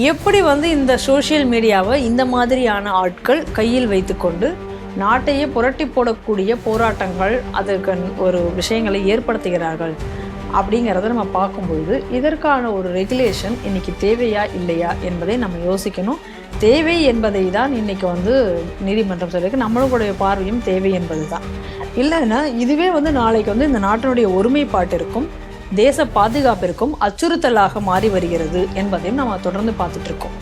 எப்படி வந்து இந்த சோஷியல் மீடியாவை இந்த மாதிரியான ஆட்கள் கையில் வைத்துக்கொண்டு நாட்டையே புரட்டி போடக்கூடிய போராட்டங்கள் அதற்கு ஒரு விஷயங்களை ஏற்படுத்துகிறார்கள் அப்படிங்கிறத நம்ம பார்க்கும்பொழுது இதற்கான ஒரு ரெகுலேஷன் இன்னைக்கு தேவையா இல்லையா என்பதை நம்ம யோசிக்கணும். தேவை என்பதை தான் இன்னைக்கு வந்து நீதிமன்றம் சொல்லியிருக்கு. நம்மளுடைய பார்வையும் தேவை என்பது தான். இல்லைன்னா இதுவே வந்து நாளைக்கு வந்து இந்த நாட்டினுடைய ஒருமைப்பாட்டிற்கும் தேச பாதுகாப்பிற்கும் அச்சுறுத்தலாக மாறி வருகிறது என்பதையும் நம்ம தொடர்ந்து பார்த்துட்டு இருக்கோம்.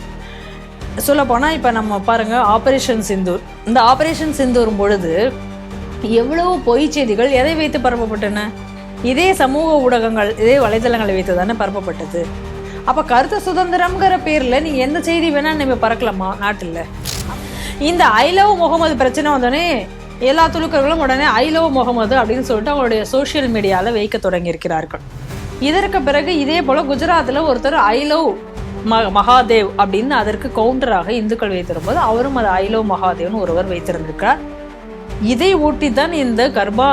சொல்லப்போனால் இப்போ நம்ம பாருங்கள், ஆபரேஷன் சிந்தூர். இந்த ஆபரேஷன் சிந்தூர் பொழுது எவ்வளவு பொய் செய்திகள் எதை வைத்து பரப்பப்பட்டன? இதே சமூக ஊடகங்கள், இதே வலைதளங்களை வைத்து தானே பரப்பப்பட்டது. அப்போ கருத்து சுதந்திரம்ங்கிற பேரில் நீங்கள் எந்த செய்தி வேணால் நம்ம பறக்கலாமா நாட்டில்? இந்த ஐ லவ் முகமது பிரச்சனை வந்தோடனே எல்லா துலுக்கர்களும் உடனே ஐ லவ் முகமது அப்படின்னு சொல்லிட்டு அவங்களுடைய சோஷியல் மீடியாவில் வைக்க தொடங்கியிருக்கிறார்கள். இதற்கு பிறகு இதே போல் குஜராத்தில் ஒருத்தர் ஐ லவ் மகாதேவ் அப்படின்னு அதற்கு கவுண்டராக இந்துக்கள் வைத்திருக்கும்போது அவரும் அது ஐ லவ் மகாதேவ்னு ஒருவர் வைத்திருந்திருக்கார். இதை ஊட்டி தான் இந்த கர்பா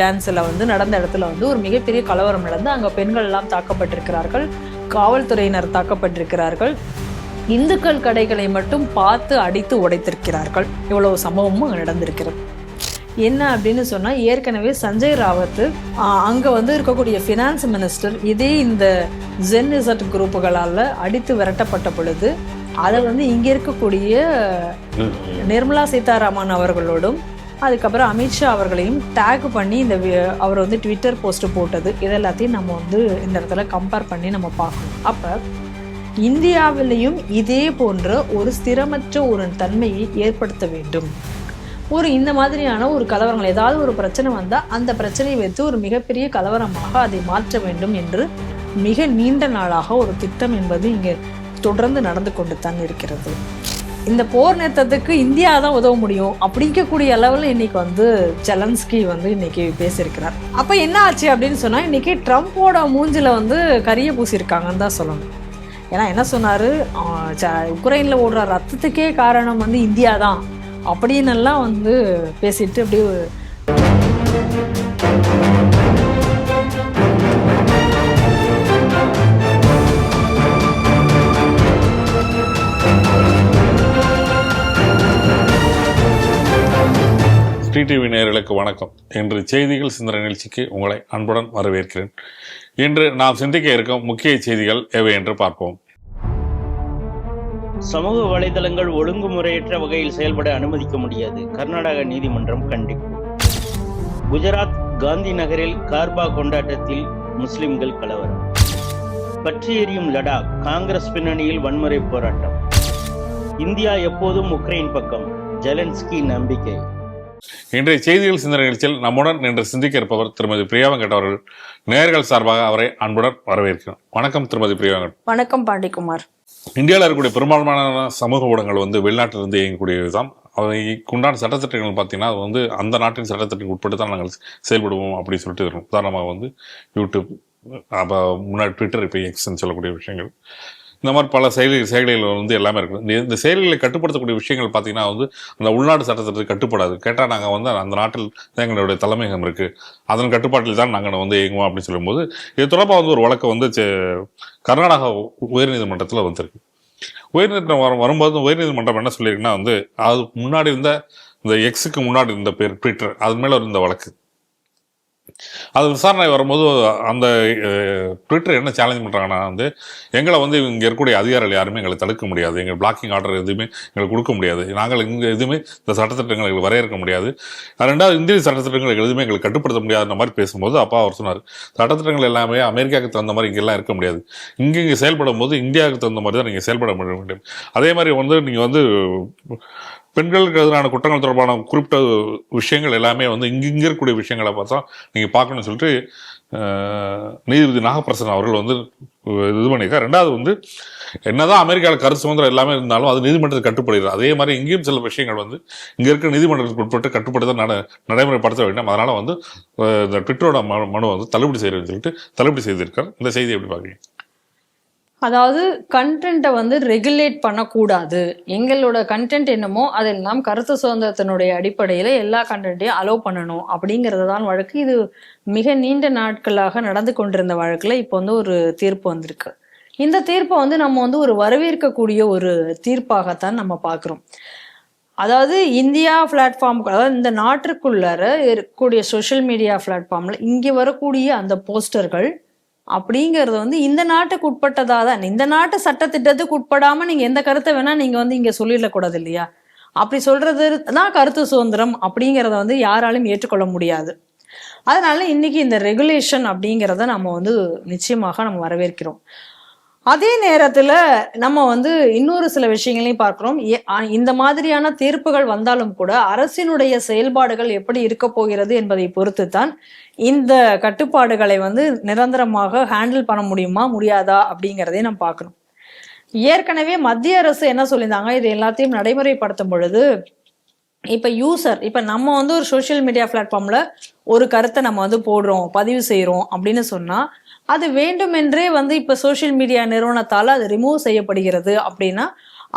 டான்ஸில் வந்து நடந்த இடத்துல வந்து ஒரு மிகப்பெரிய கலவரம் நடந்து அங்கே பெண்கள் எல்லாம் தாக்கப்பட்டிருக்கிறார்கள், காவல்துறையினர் தாக்கப்பட்டிருக்கிறார்கள், இந்துக்கள் கடைகளை மட்டும் பார்த்து அடித்து உடைத்திருக்கிறார்கள். இவ்வளவு சம்பவமும் அங்கே நடந்திருக்கிறது. என்ன அப்படின்னு சொன்னால், ஏற்கனவே சஞ்சய் ராவத் அங்கே வந்து இருக்கக்கூடிய ஃபினான்ஸ் மினிஸ்டர் இதே இந்த ஜென்இசட் குரூப்புகளால் அடித்து விரட்டப்பட்ட பொழுது அதை வந்து இங்கே இருக்கக்கூடிய நிர்மலா சீதாராமன் அவர்களோடும் அதுக்கப்புறம் அமித்ஷா அவர்களையும் டேக் பண்ணி இந்த அவர் வந்து ட்விட்டர் போஸ்ட் போட்டது இதெல்லாத்தையும் நம்ம வந்து இந்த இடத்துல கம்பேர் பண்ணி நம்ம பார்க்கணும். அப்போ இந்தியாவிலையும் இதே போன்ற ஒரு ஸ்திரமற்ற ஒரு தன்மையை ஏற்படுத்த வேண்டும். இந்த மாதிரியான ஒரு கலவரங்கள், ஏதாவது ஒரு பிரச்சனை வந்தால் அந்த பிரச்சனையை வைத்து ஒரு மிகப்பெரிய கலவரமாக அதை மாற்ற வேண்டும் என்று மிக நீண்ட நாளாக ஒரு திட்டம் என்பது இங்கே தொடர்ந்து நடந்து கொண்டு தான் இருக்கிறது. இந்த போர் நிறுத்தத்துக்கு இந்தியா தான் உதவ முடியும் அப்படிங்கக்கூடிய அளவில் இன்னைக்கு வந்து ஜெலன்ஸ்கி வந்து இன்னைக்கு பேசியிருக்கிறார். அப்போ என்ன ஆச்சு அப்படின்னு சொன்னால், இன்னைக்கு ட்ரம்ப்போட மூஞ்சில் வந்து கரிய பூசியிருக்காங்கன்னு தான் சொல்லணும். ஏன்னா என்ன சொன்னார், உக்ரைனில் ஓடுற ரத்தத்துக்கே காரணம் வந்து இந்தியா தான் அப்படின்னெல்லாம் வந்து பேசிட்டு அப்படியே டிடிவி நேயர்களுக்கு வணக்கம். இன்று செய்திகள் சிந்தனை நிகழ்ச்சிக்கு உங்களை அன்புடன் வரவேற்கிறேன். இன்று நாம் சிந்திக்க இருக்கும் முக்கிய செய்திகள் எவை என்று பார்ப்போம். சமூக வலைதளங்கள் ஒழுங்குமுறையற்ற வகையில் செயல்பட அனுமதிக்க முடியாது, கர்நாடக நீதிமன்றம் கண்டிப்பு. குஜராத் காந்தி நகரில் கார்பா கொண்டாட்டத்தில் முஸ்லிம்கள் கலவரம். பற்றி எரியும் லடாக், காங்கிரஸ் பின்னணியில் வன்முறை போராட்டம். இந்தியா எப்போதும் உக்ரைன் பக்கம், ஜெலன்ஸ்கி நம்பிக்கை. இன்றைய செய்திகள் சிந்தனை நிகழ்ச்சியில் நம்முடன் நின்று சிந்திக்க இருப்பவர் திருமதி பிரியா வெங்கட் அவர்கள். நேயர்கள் சார்பாக அவரை அன்புடன் வரவேற்கிறோம். வணக்கம் திருமதி பிரியா வெங்கட். வணக்கம் பாண்டிக்குமார். இந்தியாவில் இருக்கக்கூடிய பெரும்பாலான சமூக ஊடகங்கள் வந்து வெளிநாட்டிலிருந்து இயங்கக்கூடியதுதான். அவைக்குண்டான சட்டத்திட்டங்கள் பார்த்தீங்கன்னா அது வந்து அந்த நாட்டின் சட்டத்திட்டங்களுக்கு உட்பட்டு தான் நாங்கள் செயல்படுவோம் அப்படின்னு சொல்லிட்டு இருக்கோம். உதாரணமாக வந்து யூடியூப், அப்போ முன்னாடி ட்விட்டர், இப்போ எக்ஸ்ன்னு சொல்லக்கூடிய விஷயங்கள், இந்த மாதிரி பல செயலிகள் வந்து எல்லாமே இருக்குது. இந்த செயலிகளை கட்டுப்படுத்தக்கூடிய விஷயங்கள் பார்த்தீங்கன்னா வந்து அந்த உள்நாட்டு சட்டத்திட்டத்துக்கு கட்டுப்படாது. கேட்டால் நாங்கள் வந்து அந்த நாட்டில் தான் எங்களுடைய தலைமையகம் இருக்குது, அதன் கட்டுப்பாட்டில் தான் நாங்கள் வந்து இயங்குவோம் அப்படின்னு சொல்லும்போது இது தொடர்பாக வந்து ஒரு வழக்கு வந்து கர்நாடகா உயர்நீதிமன்றத்தில் வந்திருக்கு. உயர்நீதிமன்றம் வரும்போது உயர்நீதிமன்றம் என்ன சொல்லியிருக்குன்னா வந்து அது முன்னாடி இருந்த இந்த எக்ஸுக்கு முன்னாடி இருந்த பேர் ட்விட்டர், அது மேலே இருந்த வழக்கு அது விசாரணை வரும்போது அந்த ட்விட்டர் என்ன சேலஞ்ச் பண்ணுறாங்கன்னா வந்து எங்களை வந்து இங்கே இருக்கக்கூடிய அதிகாரிகள் யாருமே எங்களை தடுக்க முடியாது, எங்கள் பிளாக்கிங் ஆர்டர் எதுவுமே எங்களுக்கு கொடுக்க முடியாது, நாங்கள் இங்கே எதுவுமே இந்த சட்டத்திட்டங்களை எங்களுக்கு வரையறுக்க முடியாது, ரெண்டாவது இந்திய சட்டத்திட்டங்கள் எதுவுமே எங்களுக்கு கட்டுப்படுத்த முடியாதுன்ற மாதிரி பேசும்போது அப்பா அவர் சொன்னார், சட்டத்திட்டங்கள் எல்லாமே அமெரிக்காவுக்கு தகுந்த மாதிரி இங்கெல்லாம் இருக்க முடியாது, இங்கே செயல்படும் போது இந்தியாவுக்கு தகுந்த மாதிரி தான் நீங்கள் செயல்பட வேண்டும். அதே மாதிரி வந்து நீங்கள் வந்து பெண்களுக்கு எதிரான குற்றங்கள் தொடர்பான குறிப்பிட்ட விஷயங்கள் எல்லாமே வந்து இங்கே இருக்கக்கூடிய விஷயங்களை பார்த்தா நீங்கள் பார்க்கணும்னு சொல்லிட்டு நீதிபதி நாகப்பிரசன் அவர்கள் வந்து இது பண்ணியிருக்கார். ரெண்டாவது வந்து என்னதான் அமெரிக்காவில் கருத்து சுதந்திரம் எல்லாமே இருந்தாலும் அது நீதிமன்றத்துக்கு கட்டுப்படுகிறது. அதே மாதிரி இங்கேயும் சில விஷயங்கள் வந்து இங்கே இருக்கிற நீதிமன்றத்துக்கு உட்பட்டு கட்டுப்பட்டு தான் நடைமுறைப்படுத்த வேண்டும். அதனால் வந்து இந்த ட்விட்டரோட மனு வந்து தள்ளுபடி செய்கிறேன்னு சொல்லிட்டு தள்ளுபடி செய்திருக்கார். இந்த செய்தி எப்படி பார்க்குறீங்க? அதாவது கண்டென்ட்டை வந்து ரெகுலேட் பண்ணக்கூடாது, எங்களோட கண்டென்ட் என்னமோ அதெல்லாம் கருத்து சுதந்திரத்தினுடைய அடிப்படையில் எல்லா கண்டென்ட்டையும் அலோவ் பண்ணணும் அப்படிங்கிறது தான் வழக்கு. இது மிக நீண்ட நாட்களாக நடந்து கொண்டிருந்த வழக்கில் இப்போ வந்து ஒரு தீர்ப்பு வந்திருக்கு. இந்த தீர்ப்பை வந்து நம்ம வந்து ஒரு வரவேற்கக்கூடிய ஒரு தீர்ப்பாகத்தான் நம்ம பார்க்குறோம். அதாவது இந்தியா பிளாட்ஃபார்ம், அதாவது இந்த நாட்டிற்குள்ளார இருக்கக்கூடிய சோஷியல் மீடியா பிளாட்ஃபார்ம்ல இங்கே வரக்கூடிய அந்த போஸ்டர்கள் அப்படிங்கிறது வந்து இந்த நாட்டுக்கு உட்பட்டதா தான். இந்த நாட்டு சட்டத்திட்டத்துக்கு உட்படாம நீங்க எந்த கருத்தை வேணா நீங்க வந்து இங்க சொல்லிடக்கூடாது இல்லையா? அப்படி சொல்றது தான் கருத்து சுதந்திரம் அப்படிங்கிறத வந்து யாராலும் ஏற்றுக்கொள்ள முடியாது. அதனால இன்னைக்கு இந்த ரெகுலேஷன் அப்படிங்கிறத நம்ம வந்து நிச்சயமாக நம்ம வரவேற்கிறோம். அதே நேரத்துல நம்ம வந்து இன்னொரு சில விஷயங்களையும் பார்க்கிறோம். இந்த மாதிரியான தீர்ப்புகள் வந்தாலும் கூட அரசினுடைய செயல்பாடுகள் எப்படி இருக்க போகிறது என்பதை பொறுத்து தான் இந்த கட்டுப்பாடுகளை வந்து நிரந்தரமாக ஹேண்டில் பண்ண முடியுமா முடியாதா அப்படிங்கிறதையும் நம்ம பார்க்கணும். ஏற்கனவே மத்திய அரசு என்ன சொல்லியிருந்தாங்க, இது எல்லாத்தையும் நடைமுறைப்படுத்தும் பொழுது இப்ப நம்ம வந்து ஒரு சோஷியல் மீடியா பிளாட்ஃபார்ம்ல ஒரு கருத்தை நம்ம வந்து போடுறோம், பதிவு செய்யறோம் அப்படின்னு சொன்னா அது வேண்டுமென்றே வந்து இப்ப சோஷியல் மீடியா நிறுவனத்தால அது ரிமூவ் செய்யப்படுகிறது அப்படின்னா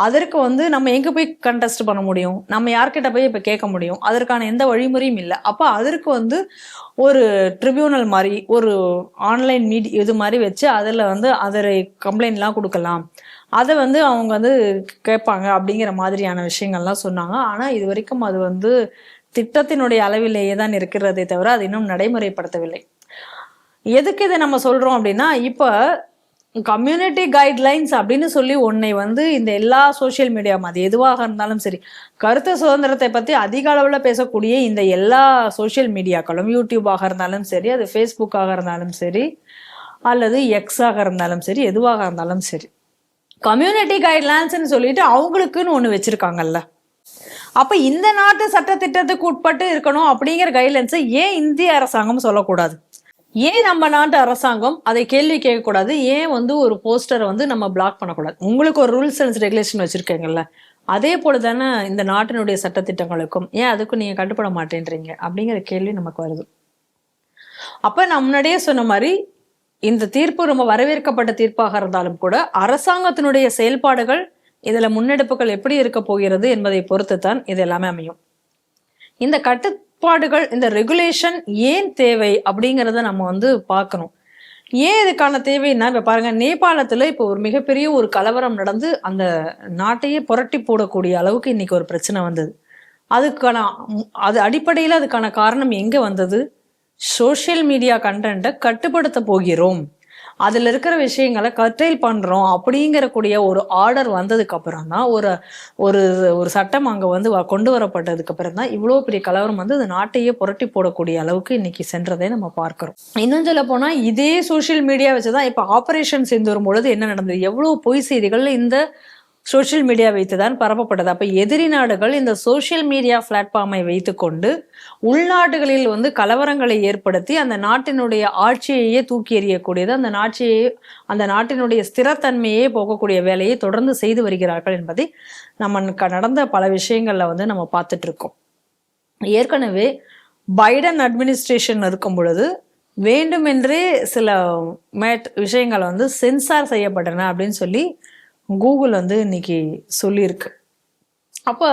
அதற்கு வந்து நம்ம எங்க போய் கண்டெஸ்ட் பண்ண முடியும்? நம்ம யார்கிட்ட போய் இப்ப கேட்க முடியும்? அதற்கான எந்த வழிமுறையும் இல்லை. அப்ப அதற்கு வந்து ஒரு ட்ரிபியூனல் மாதிரி ஒரு ஆன்லைன் இது மாதிரி வச்சு அதுல வந்து அதரை கம்ப்ளைண்ட்லாம் கொடுக்கலாம், அதை வந்து அவங்க வந்து கேட்பாங்க அப்படிங்கிற மாதிரியான விஷயங்கள்லாம் சொன்னாங்க. ஆனா இது வரைக்கும் அது வந்து திட்டத்தினுடைய அளவிலேயே தான் இருக்கிறதே தவிர அது இன்னும் நடைமுறைப்படுத்தவில்லை. எதுக்கு இதை நம்ம சொல்றோம் அப்படின்னா, இப்ப கம்யூனிட்டி கைட்லைன்ஸ் அப்படின்னு சொல்லி உன்னை வந்து இந்த எல்லா சோசியல் மீடியா அது எதுவாக இருந்தாலும் சரி, கருத்து சுதந்திரத்தை பத்தி அதிக அளவுல பேசக்கூடிய இந்த எல்லா சோசியல் மீடியாக்களும், யூடியூபாக இருந்தாலும் சரி, அது ஃபேஸ்புக்காக இருந்தாலும் சரி, அல்லது எக்ஸாக இருந்தாலும் சரி, எதுவாக இருந்தாலும் சரி, கம்யூனிட்டி கைட்லைன்ஸ்ன்னு சொல்லிட்டு அவங்களுக்குன்னு ஒண்ணு வச்சிருக்காங்கல்ல. அப்ப இந்த நாட்டு சட்டத்திட்டத்துக்கு உட்பட்டு இருக்கணும் அப்படிங்கிற கைட்லைன்ஸை ஏன் இந்திய அரசாங்கம் சொல்லக்கூடாது? ஏன் நம்ம நாட்டு அரசாங்கம் அதை கேள்வி கேட்கக்கூடாது? ஏன் வந்து ஒரு போஸ்டரை வந்து நம்ம பிளாக் பண்ணக்கூடாது? உங்களுக்கு ஒரு ரூல்ஸ் அண்ட் ரெகுலேஷன் வச்சிருக்கீங்கல்ல, அதே போல தானே இந்த நாட்டினுடைய சட்டத்திட்டங்களுக்கும் ஏன் அதுக்கும் நீங்க கட்டுப்பட மாட்டேன்றீங்க அப்படிங்கிற கேள்வி நமக்கு வருது. அப்ப நான் முன்னாடியே சொன்ன மாதிரி இந்த தீர்ப்பு ரொம்ப வரவேற்கப்பட்ட தீர்ப்பாக இருந்தாலும் கூட அரசாங்கத்தினுடைய செயல்பாடுகள் இதுல முன்னெடுப்புகள் எப்படி இருக்க போகிறது என்பதை பொறுத்து தான் இது எல்லாமே அமையும். இந்த கட்டுப்பாடுகள், இந்த ரெகுலேஷன் ஏன் தேவை அப்படிங்கிறத நம்ம வந்து பார்க்கணும். ஏன் இதுக்கான தேவைன்னா, இப்ப பாருங்க, நேபாளத்துல இப்போ ஒரு மிகப்பெரிய ஒரு கலவரம் நடந்து அந்த நாட்டையே புரட்டி போடக்கூடிய அளவுக்கு இன்னைக்கு ஒரு பிரச்சனை வந்தது. அது அடிப்படையில் அதுக்கான காரணம் எங்க வந்தது? சோஷியல் மீடியா கண்டென்ட்டை கட்டுப்படுத்த போகிறோம், அதுல இருக்கிற விஷயங்களை கர்டைல் பண்றோம் அப்படிங்கிற கூடிய ஒரு ஆர்டர் வந்ததுக்கு அப்புறம் தான் ஒரு ஒரு சட்டம் அங்க வந்து கொண்டு வரப்பட்டதுக்கு அப்புறம் தான் இவ்வளவு பெரிய கலவரம் வந்து இந்த நாட்டையே புரட்டி போடக்கூடிய அளவுக்கு இன்னைக்கு சென்றதை நம்ம பார்க்கிறோம். இன்னும் சொல்ல போனா இதே சோஷியல் மீடியா வச்சுதான் இப்ப ஆபரேஷன் சிந்தூர் பொழுது என்ன நடந்தது, எவ்வளவு பொய் செய்திகள் இந்த சோஷியல் மீடியா வைத்துதான் பரப்பப்பட்டது. அப்ப எதிரி நாடுகள் இந்த சோஷியல் மீடியா பிளாட்ஃபார்மை வைத்துக்கொண்டு உள்நாடுகளில் வந்து கலவரங்களை ஏற்படுத்தி அந்த நாட்டினுடைய ஆட்சியையே தூக்கி எறியக்கூடியது, அந்த நாட்டினுடைய ஸ்திரத்தன்மையே போகக்கூடிய வேலையை தொடர்ந்து செய்து வருகிறார்கள் என்பதை நம்ம நடந்த பல விஷயங்கள்ல வந்து நம்ம பார்த்துட்டு இருக்கோம். ஏற்கனவே பைடன் அட்மினிஸ்ட்ரேஷன் இருக்கும் பொழுது வேண்டுமென்றே சில விஷயங்கள் வந்து சென்சார் செய்யப்பட்டன அப்படின்னு சொல்லி கூகுள் வந்து இன்னைக்கு சொல்லியிருக்கு. அப்ப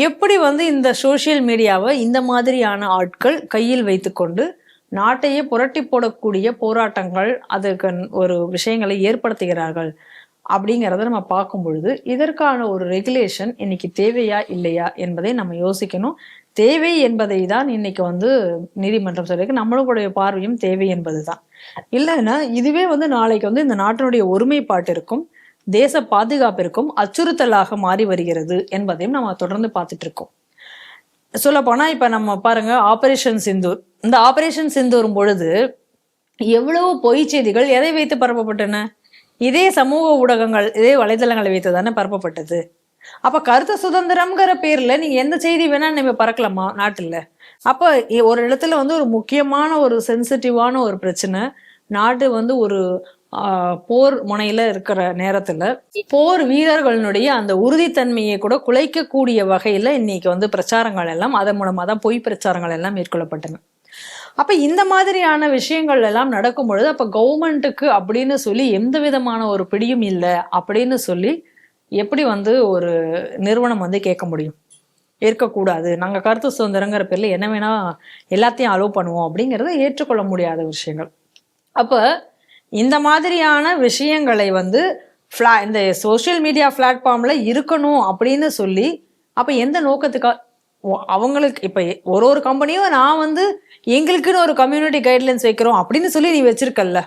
எப்படி வந்து இந்த சோஷியல் மீடியாவை இந்த மாதிரியான ஆட்கள் கையில் வைத்துக்கொண்டு நாட்டையே புரட்டி போடக்கூடிய போராட்டங்கள், அதற்கு ஒரு விஷயங்களை ஏற்படுத்துகிறார்கள் அப்படிங்கிறத நம்ம பார்க்கும் பொழுது இதற்கான ஒரு ரெகுலேஷன் இன்னைக்கு தேவையா இல்லையா என்பதை நம்ம யோசிக்கணும். தேவை என்பதை தான் இன்னைக்கு வந்து நீதிமன்றம் சொல்லியிருக்கு. நம்மளுடைய பார்வையும் தேவை என்பதுதான். இல்லைன்னா இதுவே வந்து நாளைக்கு வந்து இந்த நாட்டினுடைய ஒருமைப்பாட்டிற்கும் தேச பாதுகாப்பிற்கும் அச்சுறுத்தலாக மாறி வருகிறது என்பதையும் நம்ம தொடர்ந்து பார்த்துட்டு இருக்கோம். சொல்ல போனா இப்ப நம்ம பாருங்க, ஆபரேஷன் சிந்தூர், இந்த ஆபரேஷன் சிந்தூர் பொழுது எவ்வளவு பொய் செய்திகள் எதை வைத்து பரப்பப்பட்டன? இதே சமூக ஊடகங்கள், இதே வலைதளங்களை வைத்து தானே பரப்பப்பட்டது. அப்ப கருத்து சுதந்திரம்ங்கிற பேர்ல நீங்க எந்த செய்தி வேணா நம்ம பறக்கலாமா நாட்டுல? அப்ப ஒரு இடத்துல வந்து ஒரு முக்கியமான ஒரு சென்சிட்டிவான ஒரு பிரச்சனை, நாடு வந்து ஒரு போர் முனையில இருக்கிற நேரத்துல போர் வீரர்களுடைய அந்த உறுதித்தன்மையை கூட குலைக்கக்கூடிய வகையில இன்னைக்கு வந்து பிரச்சாரங்கள் எல்லாம் அதன் மூலமா தான் பொய் பிரச்சாரங்கள் எல்லாம் மேற்கொள்ளப்பட்டன. அப்ப இந்த மாதிரியான விஷயங்கள் எல்லாம் நடக்கும் பொழுது அப்ப கவர்மெண்ட்டுக்கு அப்படின்னு சொல்லி எந்த விதமான ஒரு பிடியும் இல்லை அப்படின்னு சொல்லி எப்படி வந்து ஒரு நிறுவனம் வந்து கேட்க முடியும்? இருக்கக்கூடாது, நாங்க கருத்து சுதந்திரங்கிற பேர்ல என்ன வேணா எல்லாத்தையும் அலோவ் பண்ணுவோம் அப்படிங்கறத ஏற்றுக்கொள்ள முடியாத விஷயங்கள். அப்ப இந்த மாதிரியான விஷயங்களை வந்து இந்த சோஷியல் மீடியா பிளாட்ஃபார்ம்ல இருக்கணும் அப்படின்னு சொல்லி அப்ப எந்த நோக்கத்துக்காக அவங்களுக்கு இப்ப ஒரு கம்பெனியும் நான் வந்து எங்களுக்குன்னு ஒரு கம்யூனிட்டி கைட்லைன்ஸ் வைக்கிறோம் அப்படின்னு சொல்லி நீ வச்சிருக்கல்ல,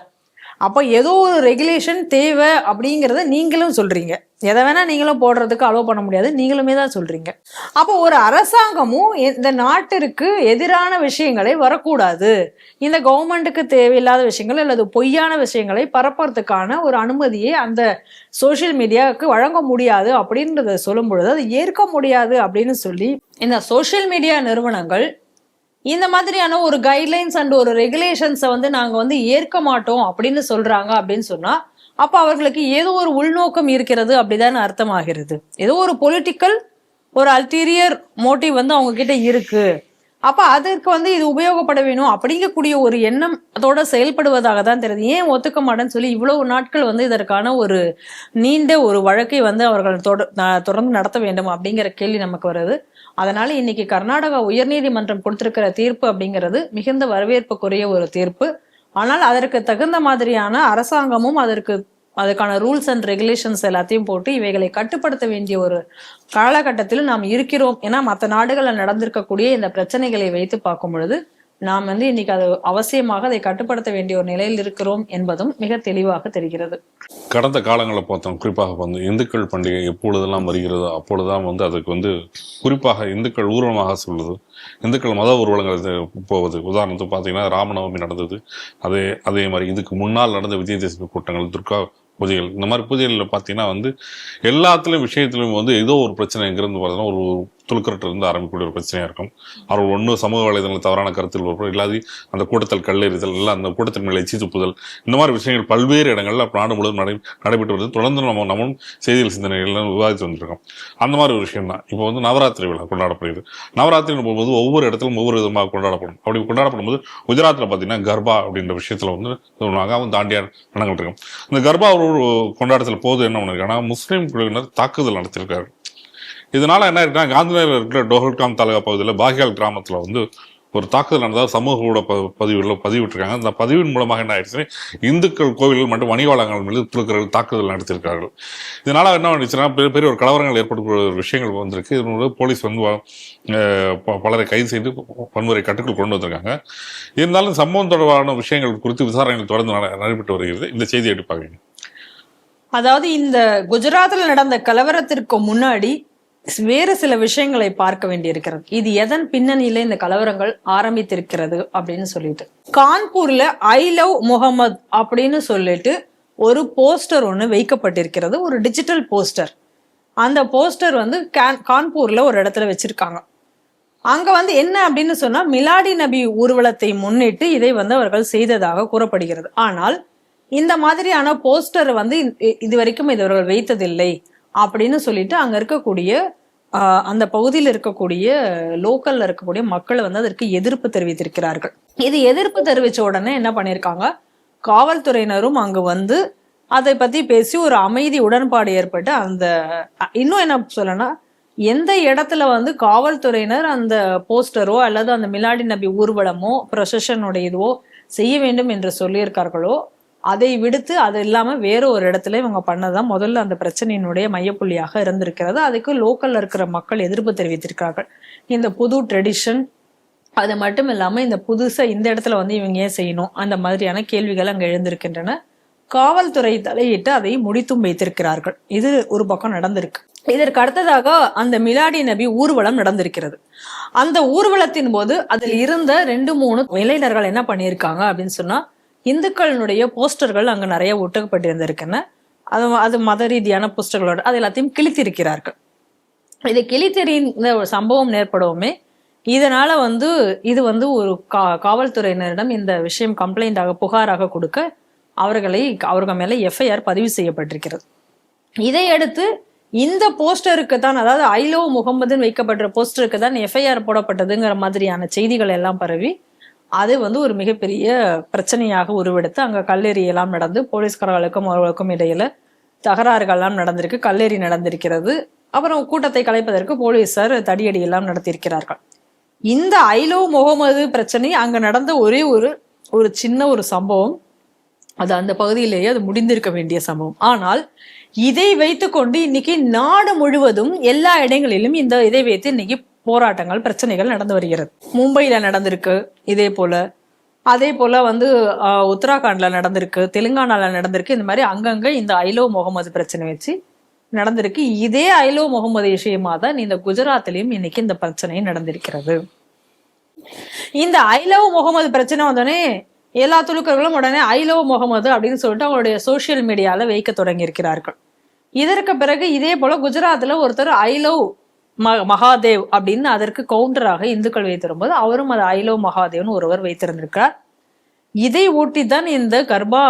அப்போ ஏதோ ஒரு ரெகுலேஷன் தேவை அப்படிங்கிறத நீங்களும் சொல்றீங்க. எதை வேணா நீங்களும் போடுறதுக்கு அலோவ் பண்ண முடியாது, நீங்களுமே தான் சொல்றீங்க. அப்போ ஒரு அரசாங்கமும் இந்த நாட்டிற்கு எதிரான விஷயங்களை வரக்கூடாது, இந்த கவர்மெண்ட்டுக்கு தேவையில்லாத விஷயங்கள் அல்லது பொய்யான விஷயங்களை பரப்புறதுக்கான ஒரு அனுமதியை அந்த சோஷியல் மீடியாவுக்கு வழங்க முடியாது அப்படின்றத சொல்லும் பொழுது அது ஏற்க முடியாது அப்படின்னு சொல்லி இந்த சோஷியல் மீடியா நிறுவனங்கள் இந்த மாதிரியான ஒரு கைட்லைன்ஸ் அண்ட் ஒரு ரெகுலேஷன்ஸை வந்து நாங்கள் வந்து ஏற்க மாட்டோம் அப்படின்னு சொல்றாங்க அப்படின்னு சொன்னா அப்போ அவர்களுக்கு ஏதோ ஒரு உள்நோக்கம் இருக்கிறது அப்படிதான் அர்த்தமாகிறது. ஏதோ ஒரு பொலிட்டிக்கல் ஒரு அல்டீரியர் மோட்டிவ் வந்து அவங்க கிட்ட இருக்கு. அப்ப அதற்கு வந்து இது உபயோகப்பட வேணும் அப்படிங்கக்கூடிய ஒரு எண்ணம் அதோட செயல்படுவதாக தான் தெரியுது. ஏன் ஒத்துக்க மாட்டேன்னு சொல்லி இவ்வளவு நாட்கள் வந்து இதற்கான ஒரு நீண்ட ஒரு வழக்கை வந்து அவர்கள் தொடர்ந்து நடத்த வேண்டும் அப்படிங்கிற கேள்வி நமக்கு வருது. அதனால இன்னைக்கு கர்நாடகா உயர்நீதிமன்றம் கொடுத்திருக்கிற தீர்ப்பு அப்படிங்கிறது மிகுந்த வரவேற்புக்குரிய ஒரு தீர்ப்பு. ஆனால் அதற்கு தகுந்த மாதிரியான அரசாங்கமும் அதுக்கான ரூல்ஸ் அண்ட் ரெகுலேஷன்ஸ் எல்லாத்தையும் போட்டு இவைகளை கட்டுப்படுத்த வேண்டிய ஒரு காலகட்டத்தில் நாம் இருக்கிறோம். ஏன்னா மற்ற நாடுகளில் நடந்திருக்கக்கூடிய இந்த பிரச்சனைகளை வைத்து பார்க்கும் பொழுது நாம் வந்து இன்னைக்கு அது அவசியமாக அதை கட்டுப்படுத்த வேண்டிய ஒரு நிலையில் இருக்கிறோம் என்பதும் மிக தெளிவாக தெரிகிறது. கடந்த காலங்களில் பார்த்தோம், குறிப்பாக வந்து இந்துக்கள் பண்டிகை எப்பொழுதெல்லாம் வருகிறதோ அப்பொழுதுதான் வந்து அதுக்கு வந்து குறிப்பாக இந்துக்கள் ஊர்வலமாக சொல்லுது, இந்துக்கள் மத ஊர்வலங்கள் போவது. உதாரணத்துக்கு பார்த்தீங்கன்னா ராமநவமி நடந்தது, அதே மாதிரி இதுக்கு முன்னால் நடந்த விஜயதசமி கூட்டங்கள், துர்கா பூஜைகள், இந்த மாதிரி பூஜைகளில் பார்த்தீங்கன்னா வந்து எல்லாத்துலேயும் விஷயத்துலையும் வந்து ஏதோ ஒரு பிரச்சனை எங்கிருந்து பார்த்தீங்கன்னா ஒரு துளுக்கரட்டு இருந்து ஆரம்பிக்கக்கூடிய ஒரு பிரச்சனையாக இருக்கும். அவர்கள் ஒன்று சமூக வலைதளங்கள் தவறான கருத்தில் வருவோம், இல்லாது அந்த கூட்டத்தில் கல்லெறிதல், இல்லை அந்த கூட்டத்தின் மேலே எச்சி துப்புதல், இந்த மாதிரி விஷயங்கள் பல்வேறு இடங்களில் நாடு முழுவதும் நடைபெற்று வருது. தொடர்ந்து நம்மளும் செய்திகள் சிந்தனைகள்லாம் விவாதித்து வந்துருக்கோம். அந்த மாதிரி ஒரு விஷயம் தான் இப்போ வந்து நவராத்திரி விழா கொண்டாடப்படுகிறது. நவராத்திரின்னு போகும்போது ஒவ்வொரு இடத்திலும் ஒவ்வொரு விதமாக கொண்டாடப்படும். அப்படி கொண்டாடப்படும் போது குஜராத்தில் பார்த்தீங்கன்னா கர்பா அப்படின்ற விஷயத்தில் வந்து தாண்டியார் நடந்துட்டு இருக்கும். இந்த கர்பா ஒரு கொண்டாட்டத்தில் போது என்ன பண்ணிருக்காங்கன்னா முஸ்லீம் குழுவினர் தாக்குதல் நடத்தியிருக்காரு. இதனால என்ன இருக்குன்னா காந்திநகரில் இருக்கிற டோஹல்காம் தாலுகா பகுதியில் பாகியால் கிராமத்தில் வந்து ஒரு தாக்குதல் நடந்தால் சமூக ஊட பதிவிட்டிருக்காங்க. அந்த பதிவின் மூலமாக என்ன ஆயிடுச்சு, இந்துக்கள் கோவில்கள் மற்றும் வணிகவாளங்கள் மீது துளுக்கர்கள் தாக்குதல் நடத்தியிருக்கார்கள். இதனால என்ன ஆயிடுச்சுன்னா பெரிய ஒரு கலவரங்கள் ஏற்படக்கூடிய ஒரு விஷயங்கள் வந்திருக்கு. இதனோட போலீஸ் வந்து பலரை கைது செய்து வன்முறை கட்டுக்குள் கொண்டு வந்திருக்காங்க. இருந்தாலும் சம்பவம் தொடர்பான விஷயங்கள் குறித்து விசாரணைகள் தொடர்ந்து நடைபெற்று வருகிறது. இந்த செய்தி எப்படி பார்க்குறீங்க? அதாவது இந்த குஜராத்தில் நடந்த கலவரத்திற்கு முன்னாடி வேறு சில விஷயங்களை பார்க்க வேண்டியிருக்கிறது. இது எதன் பின்னணியில இந்த கலவரங்கள் ஆரம்பித்திருக்கிறது அப்படின்னு சொல்லிட்டு கான்பூர்ல ஐ லவ் முகமது அப்படின்னு சொல்லிட்டு ஒரு போஸ்டர் ஒன்று வைக்கப்பட்டிருக்கிறது, ஒரு டிஜிட்டல் போஸ்டர். அந்த போஸ்டர் வந்து கான்பூர்ல ஒரு இடத்துல வச்சிருக்காங்க. அங்க வந்து என்ன அப்படின்னு சொன்னா மிலாடி நபி ஊர்வலத்தை முன்னிட்டு இதை வந்து அவர்கள் செய்ததாக கூறப்படுகிறது. ஆனால் இந்த மாதிரியான போஸ்டர் வந்து இதுவரைக்கும் இவர்கள் வைத்ததில்லை அப்படின்னு சொல்லிட்டு அங்க இருக்கக்கூடிய அந்த பகுதியில் இருக்கக்கூடிய லோக்கல்ல இருக்கக்கூடிய மக்கள் வந்து அதற்கு எதிர்ப்பு தெரிவித்திருக்கிறார்கள். இது எதிர்ப்பு தெரிவிச்ச உடனே என்ன பண்ணிருக்காங்க, காவல்துறையினரும் அங்கு வந்து அதை பத்தி பேசி ஒரு அமைதி உடன்பாடு ஏற்பட்டு அந்த இன்னும் என்ன சொல்லனா எந்த இடத்துல வந்து காவல்துறையினர் அந்த போஸ்டரோ அல்லது அந்த மிலாடி நபி ஊர்வலமோ ப்ரொசஷனுடைய இதுவோ செய்ய வேண்டும் என்று சொல்லியிருக்கார்களோ அதை விடுத்து அது இல்லாம வேற ஒரு இடத்துல இவங்க பண்ணதான் முதல்ல அந்த பிரச்சனையினுடைய மையப்புள்ளியாக இருந்திருக்கிறது. அதுக்கு லோக்கல்ல இருக்கிற மக்கள் எதிர்ப்பு தெரிவித்திருக்கிறார்கள். இந்த புது ட்ரெடிஷன், அது மட்டும் இல்லாம இந்த புதுசா இந்த இடத்துல வந்து இவங்க ஏன் செய்யணும், அந்த மாதிரியான கேள்விகள் அங்க எழுந்திருக்கின்றன. காவல்துறை தலையிட்டு அதை முடித்தும் வைத்திருக்கிறார்கள். இது ஒரு பக்கம் நடந்திருக்கு. இதற்கு அடுத்ததாக அந்த மிலாடி நபி ஊர்வலம் நடந்திருக்கிறது. அந்த ஊர்வலத்தின் போது அதில் இருந்த 2-3 இளைஞர்கள் என்ன பண்ணியிருக்காங்க அப்படின்னு சொன்னா இந்துக்களினுடைய போஸ்டர்கள் அங்க நிறைய ஒட்டப்பட்டிருந்திருக்குன்னு அது மத ரீதியான போஸ்டர்களோட அது எல்லாத்தையும் கிழித்திருக்கிறார்கள். இது கிழித்தெறிந்த ஒரு சம்பவம் ஏற்படவுமே இதனால வந்து இது வந்து ஒரு காவல்துறையினரிடம் இந்த விஷயம் கம்ப்ளைண்டாக புகாராக கொடுக்க அவர்கள் மேல எஃப்ஐஆர் பதிவு செய்யப்பட்டிருக்கிறது. இதையடுத்து இந்த போஸ்டருக்கு தான், அதாவது ஐ லவ் முகமதுன்னு வைக்கப்பட்ட போஸ்டருக்கு தான் எஃப்ஐஆர் போடப்பட்டதுங்கிற மாதிரியான செய்திகள் எல்லாம் பரவி அது வந்து ஒரு மிகப்பெரிய பிரச்சனையாக உருவெடுத்து அங்க கல்லெறி எல்லாம் நடந்து போலீஸ்காரர்களுக்கும் அவர்களுக்கும் இடையில தகராறுகள்லாம் நடந்திருக்கு, கல்லெறி நடந்திருக்கிறது. அப்புறம் கூட்டத்தை கலைப்பதற்கு போலீசார் தடியடி எல்லாம் நடத்தியிருக்கிறார்கள். இந்த ஐ லவ் முகமது பிரச்சனை அங்க நடந்த ஒரே ஒரு சின்ன ஒரு சம்பவம் அது அந்த பகுதியிலேயே அது முடிந்திருக்க வேண்டிய சம்பவம். ஆனால் இதை வைத்துக்கொண்டு இன்னைக்கு நாடு முழுவதும் எல்லா இடங்களிலும் இந்த இதை வைத்து இன்னைக்கு போராட்டங்கள், பிரச்சனைகள் நடந்து வருகிறது. மும்பையில நடந்திருக்கு இதே போல, அதே போல வந்து உத்தராகண்ட்ல நடந்திருக்கு, தெலுங்கானால நடந்திருக்கு. இந்த மாதிரி அங்கங்க இந்த ஐலோ முகமது பிரச்சனை வச்சு நடந்திருக்கு. இதே ஐலோ முகமது விஷயமா தான் இந்த குஜராத்லயும் இன்னைக்கு இந்த பிரச்சனை நடந்திருக்கிறது. இந்த ஐலோ முகமது பிரச்சனை வந்தோடனே எல்லா துலுக்கர்களும் உடனே ஐலோ முகமது அப்படின்னு சொல்லிட்டு அவங்களுடைய சோசியல் மீடியால வைக்க தொடங்கி இருக்கிறார்கள். இதற்கு பிறகு இதே போல குஜராத்ல ஒருத்தர் ஐலோ மகாதேவ் அப்படின்னு அதற்கு கவுண்டராக இந்துக்கள் வைத்திருக்கும்போது அவரும் அது ஐலோ மகாதேவ்னு ஒருவர் வைத்திருந்திருக்கார். இதை ஊட்டி தான் இந்த கர்பா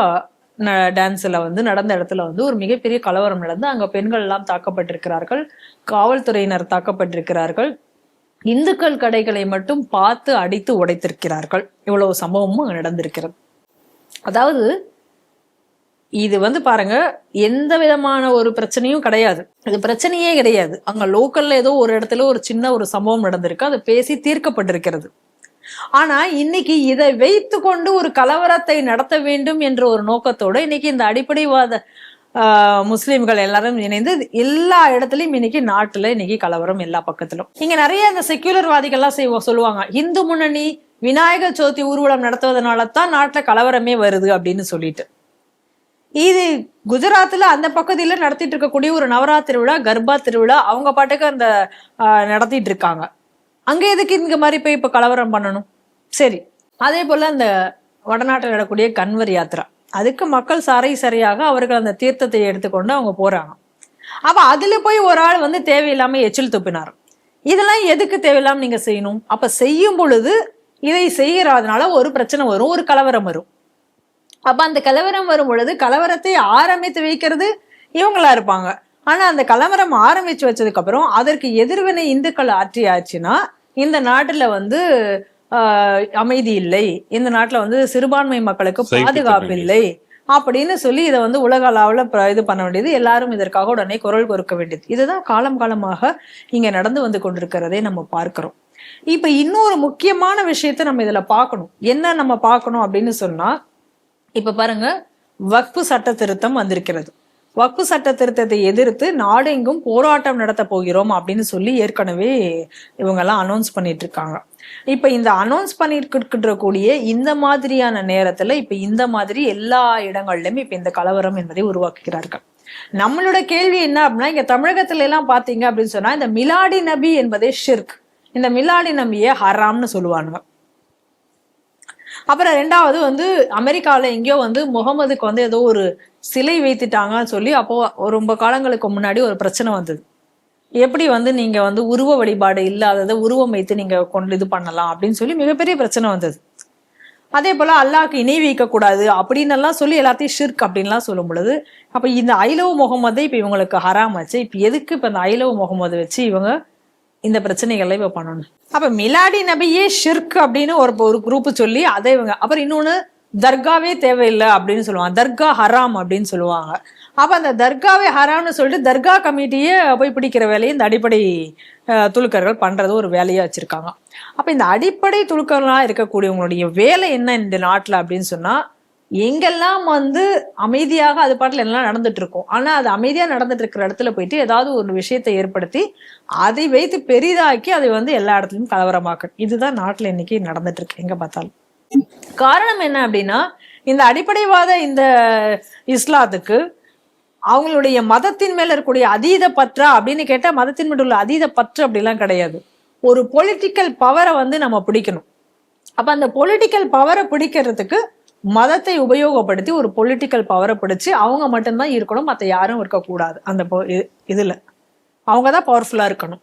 டான்ஸ்ல வந்து நடந்த இடத்துல வந்து ஒரு மிகப்பெரிய கலவரம் நடந்து அங்க பெண்கள் எல்லாம் தாக்கப்பட்டிருக்கிறார்கள், காவல்துறையினர் தாக்கப்பட்டிருக்கிறார்கள், இந்துக்கள் கடைகளை மட்டும் பார்த்து அடித்து உடைத்திருக்கிறார்கள். இவ்வளவு சம்பவமும் அங்க நடந்திருக்கிறது. அதாவது இது வந்து பாருங்க, எந்த விதமான ஒரு பிரச்சனையும் கிடையாது, இது பிரச்சனையே கிடையாது. அங்க லோக்கல்ல ஏதோ ஒரு இடத்துல ஒரு சின்ன ஒரு சம்பவம் நடந்திருக்கு, அது பேசி தீர்க்கப்பட்டிருக்கிறது. ஆனா இன்னைக்கு இதை வைத்து கொண்டு ஒரு கலவரத்தை நடத்த வேண்டும் என்ற ஒரு நோக்கத்தோட இன்னைக்கு இந்த அடிப்படைவாத முஸ்லிம்கள் எல்லாரும் இணைந்து எல்லா இடத்துலயும் இன்னைக்கு நாட்டுல இன்னைக்கு கலவரம் எல்லா பக்கத்திலும். இங்க நிறைய இந்த செக்யூலர்வாதிகள்லாம் சொல்லுவாங்க, இந்து முன்னணி விநாயகர் சதுர்த்தி ஊர்வலம் நடத்துவதனாலதான் நாட்டுல கலவரமே வருது அப்படின்னு சொல்லிட்டு. இது குஜராத்ல அந்த பகுதியில நடத்திட்டு இருக்கக்கூடிய ஒரு நவராத்திரி விழா, கர்பா திருவிழா, அவங்க பாட்டுக்கு அந்த நடத்திட்டு இருக்காங்க. அங்க எதுக்கு இந்த மாதிரி போய் இப்ப கலவரம் பண்ணணும்? சரி, அதே போல அந்த வடநாட்டில் நடக்கக்கூடிய கன்வர் யாத்திரா, அதுக்கு மக்கள் சரியாக அவர்கள் அந்த தீர்த்தத்தை எடுத்துக்கொண்டு அவங்க போறாங்க. அப்ப அதுல போய் ஒரு ஆள் வந்து தேவையில்லாம எச்சில் துப்பினார். இதெல்லாம் எதுக்கு தேவையில்லாம நீங்க செய்யணும்? அப்ப செய்யும் பொழுது இதை செய்யறதுனால ஒரு பிரச்சனை வரும், ஒரு கலவரம் வரும். அப்ப அந்த கலவரம் வரும் பொழுது கலவரத்தை ஆரம்பித்து வைக்கிறது இவங்களா இருப்பாங்க. ஆனா அந்த கலவரம் ஆரம்பிச்சு வச்சதுக்கு அப்புறம் அதற்கு எதிர்வினை இந்துக்கள் ஆட்சினா இந்த நாட்டுல வந்து அமைதி இல்லை, இந்த நாட்டுல வந்து சிறுபான்மை மக்களுக்கு பாதுகாப்பு இல்லை அப்படின்னு சொல்லி இதை வந்து உலக அளவுல இது பண்ண வேண்டியது, எல்லாரும் இதற்காக உடனே குரல் கொடுக்க வேண்டியது. இதுதான் காலம் காலமாக இங்க நடந்து வந்து கொண்டிருக்கிறதே நம்ம பார்க்கிறோம். இப்ப இன்னொரு முக்கியமான விஷயத்த நம்ம இதுல பார்க்கணும். என்ன நம்ம பார்க்கணும் அப்படின்னு சொன்னா, இப்ப பாருங்க, வக்ஃபு சட்ட திருத்தம் வந்திருக்கிறது. வக்ஃபு சட்ட திருத்தத்தை எதிர்த்து நாடெங்கும் போராட்டம் நடத்த போகிறோம் அப்படின்னு சொல்லி ஏற்கனவே இவங்க எல்லாம் அனௌன்ஸ் பண்ணிட்டு இருக்காங்க. இப்ப இந்த அனௌன்ஸ் பண்ணிட்டு கூடிய இந்த மாதிரியான நேரத்துல இப்ப இந்த மாதிரி எல்லா இடங்கள்லயும் இப்ப இந்த கலவரம் என்பதை உருவாக்குகிறார்கள். நம்மளோட கேள்வி என்ன அப்படின்னா, இங்க தமிழகத்துல எல்லாம் பாத்தீங்க அப்படின்னு சொன்னா இந்த மிலாடி நபி என்பதே ஷிர்க், இந்த மிலாடி நபியை ஹராம்னு சொல்லுவாங்க. அப்புறம் ரெண்டாவது வந்து அமெரிக்கால எங்கேயோ வந்து முகமதுக்கு வந்து ஏதோ ஒரு சிலை வைத்துட்டாங்கன்னு சொல்லி அப்போ ரொம்ப காலங்களுக்கு முன்னாடி ஒரு பிரச்சனை வந்தது. எப்படி வந்து நீங்க வந்து உருவ வழிபாடு இல்லாததை உருவம் வைத்து நீங்க கொண்டு இது பண்ணலாம் அப்படின்னு சொல்லி மிகப்பெரிய பிரச்சனை வந்தது. அதே போல அல்லாஹ்க்கு இணை வைக்க கூடாது அப்படின்னு எல்லாம் சொல்லி எல்லாத்தையும் ஷிர்க் அப்படின்லாம் சொல்லும் பொழுது அப்ப இந்த ஐலவ் முகமதை இப்ப இவங்களுக்கு ஹராம் ஆச்சு. இப்ப எதுக்கு இப்ப இந்த ஐலவ் முகமது வச்சு இவங்க இந்த பிரச்சனைகளை இப்ப பண்ணணும்? அப்ப மிலாடி நபியே ஷிர்க் அப்படின்னு ஒரு குரூப் சொல்லி அதை இவங்க, அப்புறம் இன்னொன்னு தர்காவே தேவையில்லை அப்படின்னு சொல்லுவாங்க, தர்கா ஹராம் அப்படின்னு சொல்லுவாங்க. அப்ப அந்த தர்காவே ஹராம்னு சொல்லிட்டு தர்கா கமிட்டியே போய் பிடிக்கிற வேலையை இந்த அடிப்படை துலுக்கர்கள் பண்றது ஒரு வேலையா வச்சிருக்காங்க. அப்ப இந்த அடிப்படை துலுக்கர்களா இருக்கக்கூடியவங்களுடைய வேலை என்ன இந்த நாட்டுல அப்படின்னு சொன்னா, எங்கெல்லாம் வந்து அமைதியாக அது பாட்டில் எல்லாம் நடந்துட்டு இருக்கும், ஆனா அது அமைதியா நடந்துட்டு இருக்கிற இடத்துல போயிட்டு ஏதாவது ஒரு விஷயத்தை ஏற்படுத்தி அதை வைத்து பெரிதாக்கி அதை வந்து எல்லா இடத்துலயும் கலவரமாக்க, இதுதான் நாட்டுல இன்னைக்கு நடந்துட்டு இருக்கு எங்க பார்த்தாலும். காரணம் என்ன அப்படின்னா, இந்த அடிப்படைவாத இந்த இஸ்லாத்துக்கு அவங்களுடைய மதத்தின் மேல இருக்கக்கூடிய அதீத பற்றா அப்படின்னு கேட்டா, மதத்தின் மேல உள்ள அதீத பற்று அப்படிலாம் கிடையாது. ஒரு பொலிட்டிக்கல் பவரை வந்து நம்ம பிடிக்கணும். அப்ப அந்த பொலிட்டிக்கல் பவரை பிடிக்கிறதுக்கு மதத்தை உபயோகப்படுத்தி ஒரு பொலிட்டிக்கல் பவரை பிடிச்சு அவங்க மட்டும்தான் இருக்கணும், மற்ற யாரும் இருக்கக்கூடாது. அந்த இதுல அவங்கதான் பவர்ஃபுல்லா இருக்கணும்.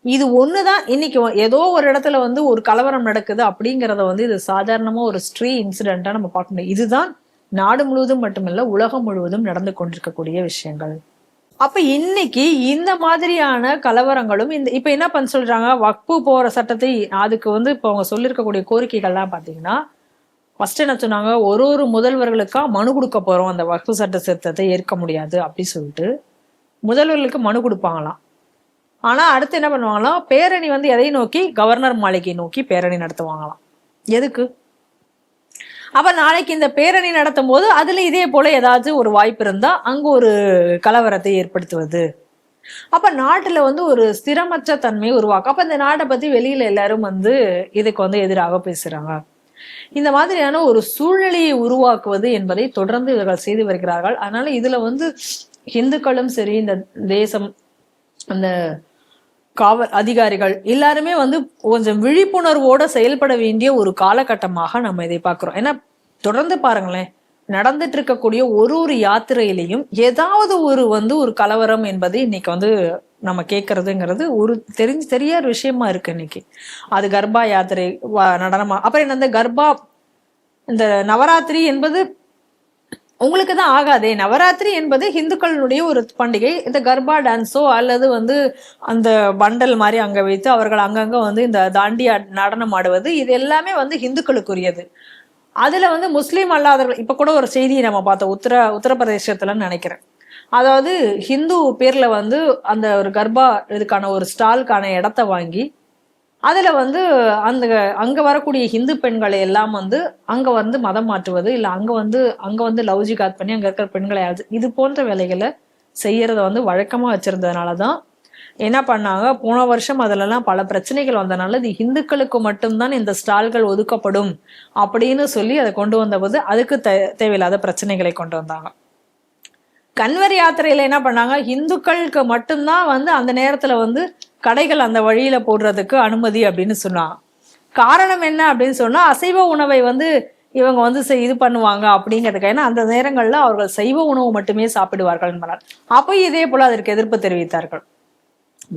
இது ஒண்ணுதான் இன்னைக்கு ஏதோ ஒரு இடத்துல வந்து ஒரு கலவரம் நடக்குது அப்படிங்கிறத வந்து இது சாதாரணமா ஒரு ஸ்ட்ரீ இன்சிடென்ட்டா நம்ம பார்க்க முடியும். இதுதான் நாடு முழுவதும் மட்டுமல்ல உலகம் முழுவதும் நடந்து கொண்டிருக்கக்கூடிய விஷயங்கள். அப்ப இன்னைக்கு இந்த மாதிரியான கலவரங்களும் இந்த இப்ப என்ன பண்ண சொல்றாங்க, வக்ஃபு போற சட்டத்தை அதுக்கு வந்து இப்ப அவங்க சொல்லியிருக்கக்கூடிய கோரிக்கைகள்லாம் பாத்தீங்கன்னா, ஃபர்ஸ்ட் என்ன சொன்னாங்க, ஒரு முதல்வர்களுக்கா மனு கொடுக்க போறோம், அந்த வக்ஃபு சட்ட திருத்தத்தை ஏற்க முடியாது அப்படி சொல்லிட்டு முதல்வர்களுக்கு மனு கொடுப்பாங்களாம். ஆனா அடுத்து என்ன பண்ணுவாங்களாம், பேரணி வந்து எதை நோக்கி, கவர்னர் மாளிகை நோக்கி பேரணி நடத்துவாங்களாம். எதுக்கு? அப்ப நாளைக்கு இந்த பேரணி நடத்தும் போது அதுல இதே போல ஏதாச்சும் ஒரு வாய்ப்பு இருந்தா அங்க ஒரு கலவரத்தை ஏற்படுத்துவது. அப்ப நாட்டுல வந்து ஒரு ஸ்திரமற்ற தன்மையை உருவாக்கும். அப்ப இந்த நாட்டை பத்தி வெளியில எல்லாரும் வந்து இதுக்கு வந்து எதிராக பேசுறாங்க. இந்த மாதிரியான ஒரு சூழ்நிலையை உருவாக்குவது என்பதை தொடர்ந்து இவர்கள் செய்து வருகிறார்கள். அதனால இதுல வந்து இந்துக்களும் சரி, இந்த தேசம், அந்த காவல் அதிகாரிகள் எல்லாருமே வந்து கொஞ்சம் விழிப்புணர்வோட செயல்பட வேண்டிய ஒரு காலகட்டமாக நம்ம இதை பார்க்கிறோம். ஏன்னா தொடர்ந்து பாருங்களேன், நடந்துட்டு இருக்கக்கூடிய ஒரு யாத்திரையிலையும் ஏதாவது ஒரு கலவரம் என்பது இன்னைக்கு வந்து நம்ம கேட்கறதுங்கிறது ஒரு தெரியாத விஷயமா இருக்கு இன்னைக்கு. அது கர்ப்பா யாத்திரை நடனமா, அப்புறம் இந்த கர்ப்பா, இந்த நவராத்திரி என்பது உங்களுக்கு தான் ஆகாதே. நவராத்திரி என்பது ஹிந்துக்களுடைய ஒரு பண்டிகை. இந்த கர்ப்பா டான்ஸோ அல்லது வந்து அந்த பண்டல் மாதிரி அங்க வைத்து அவர்கள் அங்கங்க வந்து இந்த தாண்டியா நடனம் ஆடுவது, இது எல்லாமே வந்து ஹிந்துக்களுக்குரியது. அதுல வந்து முஸ்லீம் அல்லாதவர்கள், இப்ப கூட ஒரு செய்தியை நம்ம பார்த்தோம் உத்தரப்பிரதேசத்துலன்னு நினைக்கிறேன். அதாவது ஹிந்து பேர்ல வந்து அந்த ஒரு கர்ப்பா இதுக்கான ஒரு ஸ்டாலுக்கான இடத்த வாங்கி அதுல வந்து அங்க வரக்கூடிய ஹிந்து பெண்களை எல்லாம் வந்து அங்க வந்து மதம் மாற்றுவது, இல்ல அங்க வந்து லவ் ஜிகாத் பண்ணி அங்க இருக்கிற பெண்களை இது போன்ற வேலைகளை செய்யறத வந்து வழக்கமா வச்சிருந்ததுனாலதான் என்ன பண்ணாங்க, போன வருஷம் அதுலலாம் பல பிரச்சனைகள் வந்தனால இது இந்துக்களுக்கு மட்டும்தான் இந்த ஸ்டால்கள் ஒதுக்கப்படும் அப்படின்னு சொல்லி அதை கொண்டு வந்தபோது அதுக்கு தேவையில்லாத பிரச்சனைகளை கொண்டு வந்தாங்க. கன்வர் யாத்திரையில என்ன பண்ணாங்க, இந்துக்களுக்கு மட்டும்தான் வந்து அந்த நேரத்துல வந்து கடைகள் அந்த வழியில போடுறதுக்கு அனுமதி அப்படின்னு சொன்னாங்க. காரணம் என்ன அப்படின்னு சொன்னா, அசைவ உணவை வந்து இவங்க வந்து இது பண்ணுவாங்க அப்படிங்கிறதுக்கு. ஏன்னா அந்த நேரங்கள்ல அவர்கள் சைவ உணவு மட்டுமே சாப்பிடுவார்கள் என்பதால். அப்போ இதே போல அதற்கு எதிர்ப்பு தெரிவித்தார்கள்.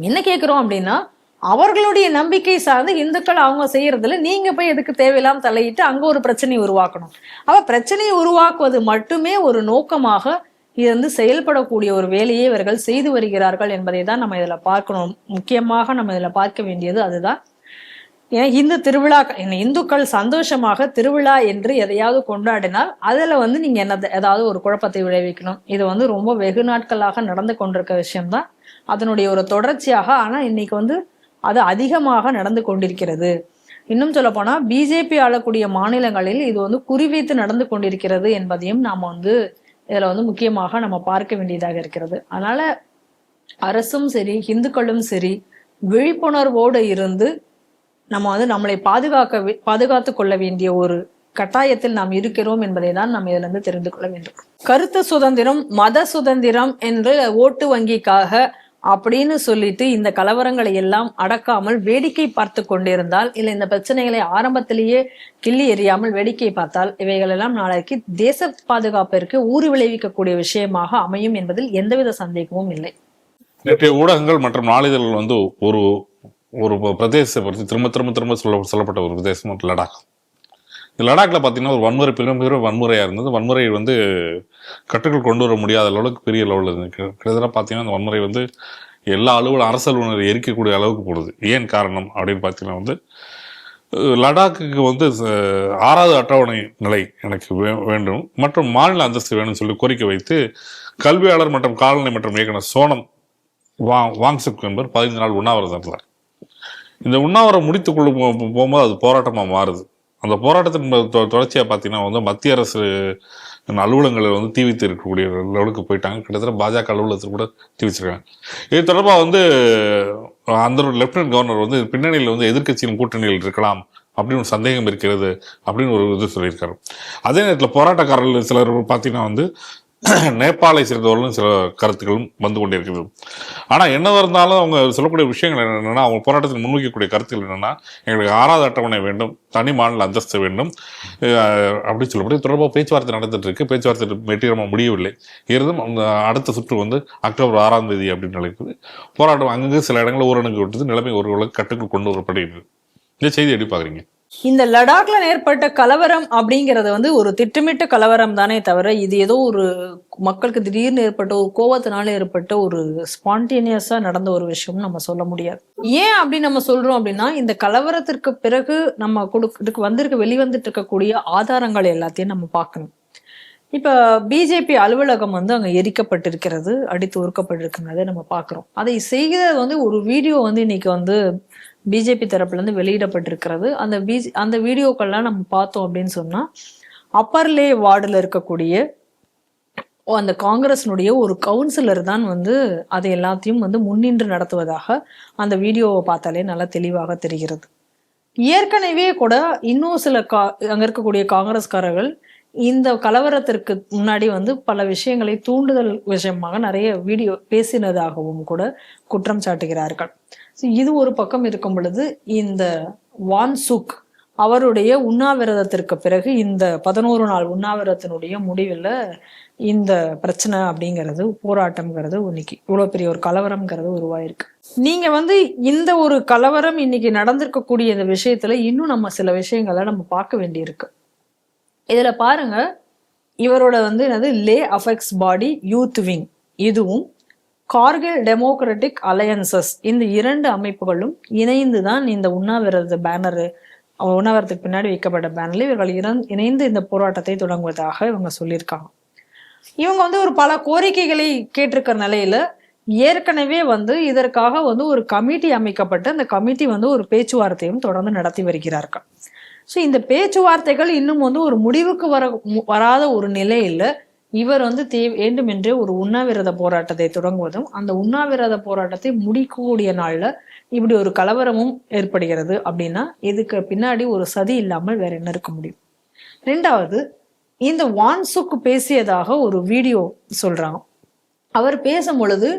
என்ன கேட்கிறோம் அப்படின்னா, அவர்களுடைய நம்பிக்கை சார்ந்து இந்துக்கள் அவங்க செய்யறதுல நீங்க போய் எதுக்கு தேவையில்லாம தலையிட்டு அங்க ஒரு பிரச்சனையை உருவாக்கணும். அப்ப பிரச்சனையை உருவாக்குவது மட்டுமே ஒரு நோக்கமாக இது வந்து செயல்படக்கூடிய ஒரு வேலையை இவர்கள் செய்து வருகிறார்கள் என்பதை தான் நம்ம இதுல பார்க்கணும். முக்கியமாக நம்ம இதுல பார்க்க வேண்டியது அதுதான். ஏன்னா இந்த திருவிழா, இந்துக்கள் சந்தோஷமாக திருவிழா என்று எதையாவது கொண்டாடினால் அதுல வந்து நீங்க ஏதாவது ஒரு குழப்பத்தை விளைவிக்கணும். இது வந்து ரொம்ப வெகு நாட்களாக நடந்து கொண்டிருக்க விஷயம்தான், அதனுடைய ஒரு தொடர்ச்சியாக. ஆனா இன்னைக்கு வந்து அது அதிகமாக நடந்து கொண்டிருக்கிறது. இன்னும் சொல்ல போனா பிஜேபி ஆளக்கூடிய மாநிலங்களில் இது வந்து குறிவைத்து நடந்து கொண்டிருக்கிறது என்பதையும் நாம வந்து இதுல வந்து முக்கியமாக நம்ம பார்க்க வேண்டியதாக இருக்கிறது. அதனால அரசும் சரி, இந்துக்களும் சரி, விழிப்புணர்வோடு இருந்து நம்ம வந்து நம்மளை பாதுகாத்து கொள்ள வேண்டிய ஒரு கட்டாயத்தில் நாம் இருக்கிறோம் என்பதை தான் நம்ம இதுல இருந்து தெரிந்து கொள்ள வேண்டும். கருத்து சுதந்திரம், மத சுதந்திரம் என்று ஓட்டு வங்கிக்காக அப்படின்னு சொல்லிட்டு இந்த கலவரங்களை எல்லாம் அடக்காமல் வேடிக்கை பார்த்து கொண்டிருந்தால், இல்ல இந்த பிரச்சனைகளை ஆரம்பத்திலேயே கிள்ளி எறியாமல் வேடிக்கை பார்த்தால், இவைகள் எல்லாம் நாளைக்கு தேச பாதுகாப்பிற்கு ஊறு விளைவிக்கக்கூடிய விஷயமாக அமையும் என்பதில் எந்தவித சந்தேகமும் இல்லை. நேற்றைய ஊடகங்கள் மற்றும் நாளிதழ்கள் வந்து ஒரு ஒரு பிரதேசத்தை பற்றி திரும்ப திரும்ப திரும்ப சொல்லப்பட்ட ஒரு பிரதேசம் லடாக். இந்த லடாக்ல பார்த்தீங்கன்னா ஒரு வன்முறை பெரிய வன்முறையா இருந்தது. வன்முறை வந்து கட்டுக்குள் கொண்டு வர முடியாத அளவுக்கு பெரிய லெவலில் இருந்தது. கிட்டத்தட்ட பார்த்தீங்கன்னா அந்த வன்முறை வந்து எல்லா அரசு அலுவலரை எரிக்கக்கூடிய அளவுக்கு போடுது. ஏன் காரணம் அப்படின்னு பார்த்தீங்கன்னா வந்து லடாக்குக்கு வந்து 6வது அட்டவணை நிலை எனக்கு வேண்டும் மற்றும் மாநில அந்தஸ்து வேணும்னு சொல்லி கோரிக்கை வைத்து கல்வியாளர் மற்றும் காலநிலை மற்றும் இயக்குனர் சோனம் வாங்சுக் என்பவர் 15 நாள் உண்ணாவிரதம் இருந்தார். இந்த உண்ணாவிரதம் முடித்துக்கொள்ள போகும்போது அது போராட்டமாக மாறுது. அந்த போராட்டத்தின் தொடர்ச்சியாக பார்த்தீங்கன்னா வந்து மத்திய அரசு அலுவலகங்களில் வந்து தீ வைத்து இருக்கக்கூடிய லெவலுக்கு போயிட்டாங்க. கிட்டத்தட்ட பாஜக அலுவலகத்தில் கூட தீ வச்சிருக்காங்க. இது தொடர்பாக வந்து அந்த லெப்டினன்ட் கவர்னர் வந்து பின்னணியில் வந்து எதிர்க்கட்சியின் கூட்டணியில் இருக்கலாம் அப்படின்னு ஒரு சந்தேகம் இருக்கிறது அப்படின்னு ஒரு இது சொல்லியிருக்காரு. அதே நேரத்தில் போராட்டக்காரர்கள் சிலர் பார்த்தீங்கன்னா வந்து நேபாளை சேர்ந்தவர்களும் சில கருத்துக்களும் வந்து கொண்டிருக்கிறது. ஆனால் என்னவா இருந்தாலும் அவங்க சொல்லக்கூடிய விஷயங்கள் என்னென்னா, அவங்க போராட்டத்தில் முன்வைக்கக்கூடிய கருத்துக்கள் என்னென்னா, எங்களுக்கு 6வது அட்டவணை வேண்டும், தனி மாநில அந்தஸ்து வேண்டும் அப்படின்னு சொல்லக்கூடிய தொடர்பாக பேச்சுவார்த்தை நடந்துட்டு இருக்கு. பேச்சுவார்த்தை வெற்றிகரமாக முடியவில்லை. இருந்தும் அந்த அடுத்த சுற்று வந்து அக்டோபர் 6ஆம் தேதி அப்படின்னு நினைக்குது. போராட்டம் அங்கங்கே சில இடங்களில் ஊரடங்கு விட்டது, நிலைமை ஒரு கட்டுக்குள் கொண்டு வரப்படுகிறது. இந்த செய்தி எப்படி பார்க்குறீங்க? இந்த லடாக்ல ஏற்பட்ட கலவரம் அப்படிங்கறது வந்து ஒரு திட்டமிட்ட கலவரம் தானே தவிர, இது ஏதோ ஒரு மக்களுக்கு திடீர்னு ஏற்பட்ட ஒரு கோவத்தினால ஏற்பட்ட ஒரு ஸ்பான்டேனியஸா நடந்த ஒரு விஷயம் நம்ம சொல்ல முடியாது. ஏன் அப்படி நம்ம சொல்றோம் அப்படின்னா, இந்த கலவரத்திற்கு பிறகு நம்ம வெளிவந்துட்டு இருக்கக்கூடிய ஆதாரங்கள் எல்லாத்தையும் நம்ம பார்க்கணும். இப்ப பிஜேபி அலுவலகம் வந்து அங்க எரிக்கப்பட்டிருக்கிறது, அடித்து ஒதுக்கப்பட்டிருக்கிறத நம்ம பாக்குறோம். அதை செய்கிறது வந்து ஒரு வீடியோ வந்து இன்னைக்கு வந்து பிஜேபி தரப்புல இருந்து வெளியிடப்பட்டிருக்கிறது. அந்த வீடியோக்கள்லாம் நம்ம பார்த்தோம் அப்படின்னு சொன்னா, அப்பர்லே வார்டில் இருக்கக்கூடிய அந்த காங்கிரஸினுடைய ஒரு கவுன்சிலர் தான் வந்து அதை எல்லாத்தையும் வந்து முன்னின்று நடத்துவதாக அந்த வீடியோவை பார்த்தாலே நல்லா தெளிவாக தெரிகிறது. ஏற்கனவே கூட இன்னும் சில அங்க இருக்கக்கூடிய காங்கிரஸ்காரர்கள் இந்த கலவரத்திற்கு முன்னாடி வந்து பல விஷயங்களை தூண்டுதல் விஷயமாக நிறைய வீடியோ பேசினதாகவும் கூட குற்றம் சாட்டுகிறார்கள். இது ஒரு பக்கம் இருக்கும் பொழுது இந்த வான் சுக் அவருடைய உண்ணாவிரதத்திற்கு பிறகு இந்த 11 நாள் உண்ணாவிரதத்தினுடைய முடிவில் இந்த பிரச்சனை அப்படிங்கிறது, போராட்டம்ங்கிறது இன்னைக்கு இவ்வளவு பெரிய ஒரு கலவரம்ங்கிறது உருவாயிருக்கு. நீங்க வந்து இந்த ஒரு கலவரம் இன்னைக்கு நடந்திருக்கக்கூடிய இந்த விஷயத்துல இன்னும் நம்ம சில விஷயங்களை நம்ம பார்க்க வேண்டியிருக்கு. இதுல பாருங்க, இவரோட வந்து என்னது லே அஃபெக்ட்ஸ் பாடி யூத் விங், இதுவும் கார்கில் டெமோக்ராட்டிக் அலையன்சஸ், இந்த 2 அமைப்புகளும் இணைந்து தான் இந்த உண்ணாவிரத பேனரு, உண்ணாவிரத்துக்கு பின்னாடி வைக்கப்பட்ட பேனர்ல இவர்கள் இணைந்து இந்த போராட்டத்தை தொடங்குவதாக இவங்க சொல்லியிருக்காங்க. இவங்க வந்து ஒரு பல கோரிக்கைகளை கேட்டிருக்கிற நிலையில ஏற்கனவே வந்து இதற்காக வந்து ஒரு கமிட்டி அமைக்கப்பட்டு அந்த கமிட்டி வந்து ஒரு பேச்சுவார்த்தையும் தொடர்ந்து நடத்தி வருகிறார்கள். ஸோ இந்த பேச்சுவார்த்தைகள் இன்னும் வந்து ஒரு முடிவுக்கு வராத ஒரு நிலையில இவர் வந்து வேண்டுமென்றே ஒரு உண்ணாவிரத போராட்டத்தை தொடங்குவதும் அந்த உண்ணாவிரத போராட்டத்தை முடிக்கக்கூடிய நாள்ல இப்படி ஒரு கலவரமும் ஏற்படுகிறது அப்படின்னா இதுக்கு பின்னாடி ஒரு சதி இல்லாமல் வேற என்ன இருக்க முடியும்? 2வது, இந்த வான் சுக் பேசியதாக ஒரு வீடியோ சொல்றாங்க. அவர் பேசும் பொழுது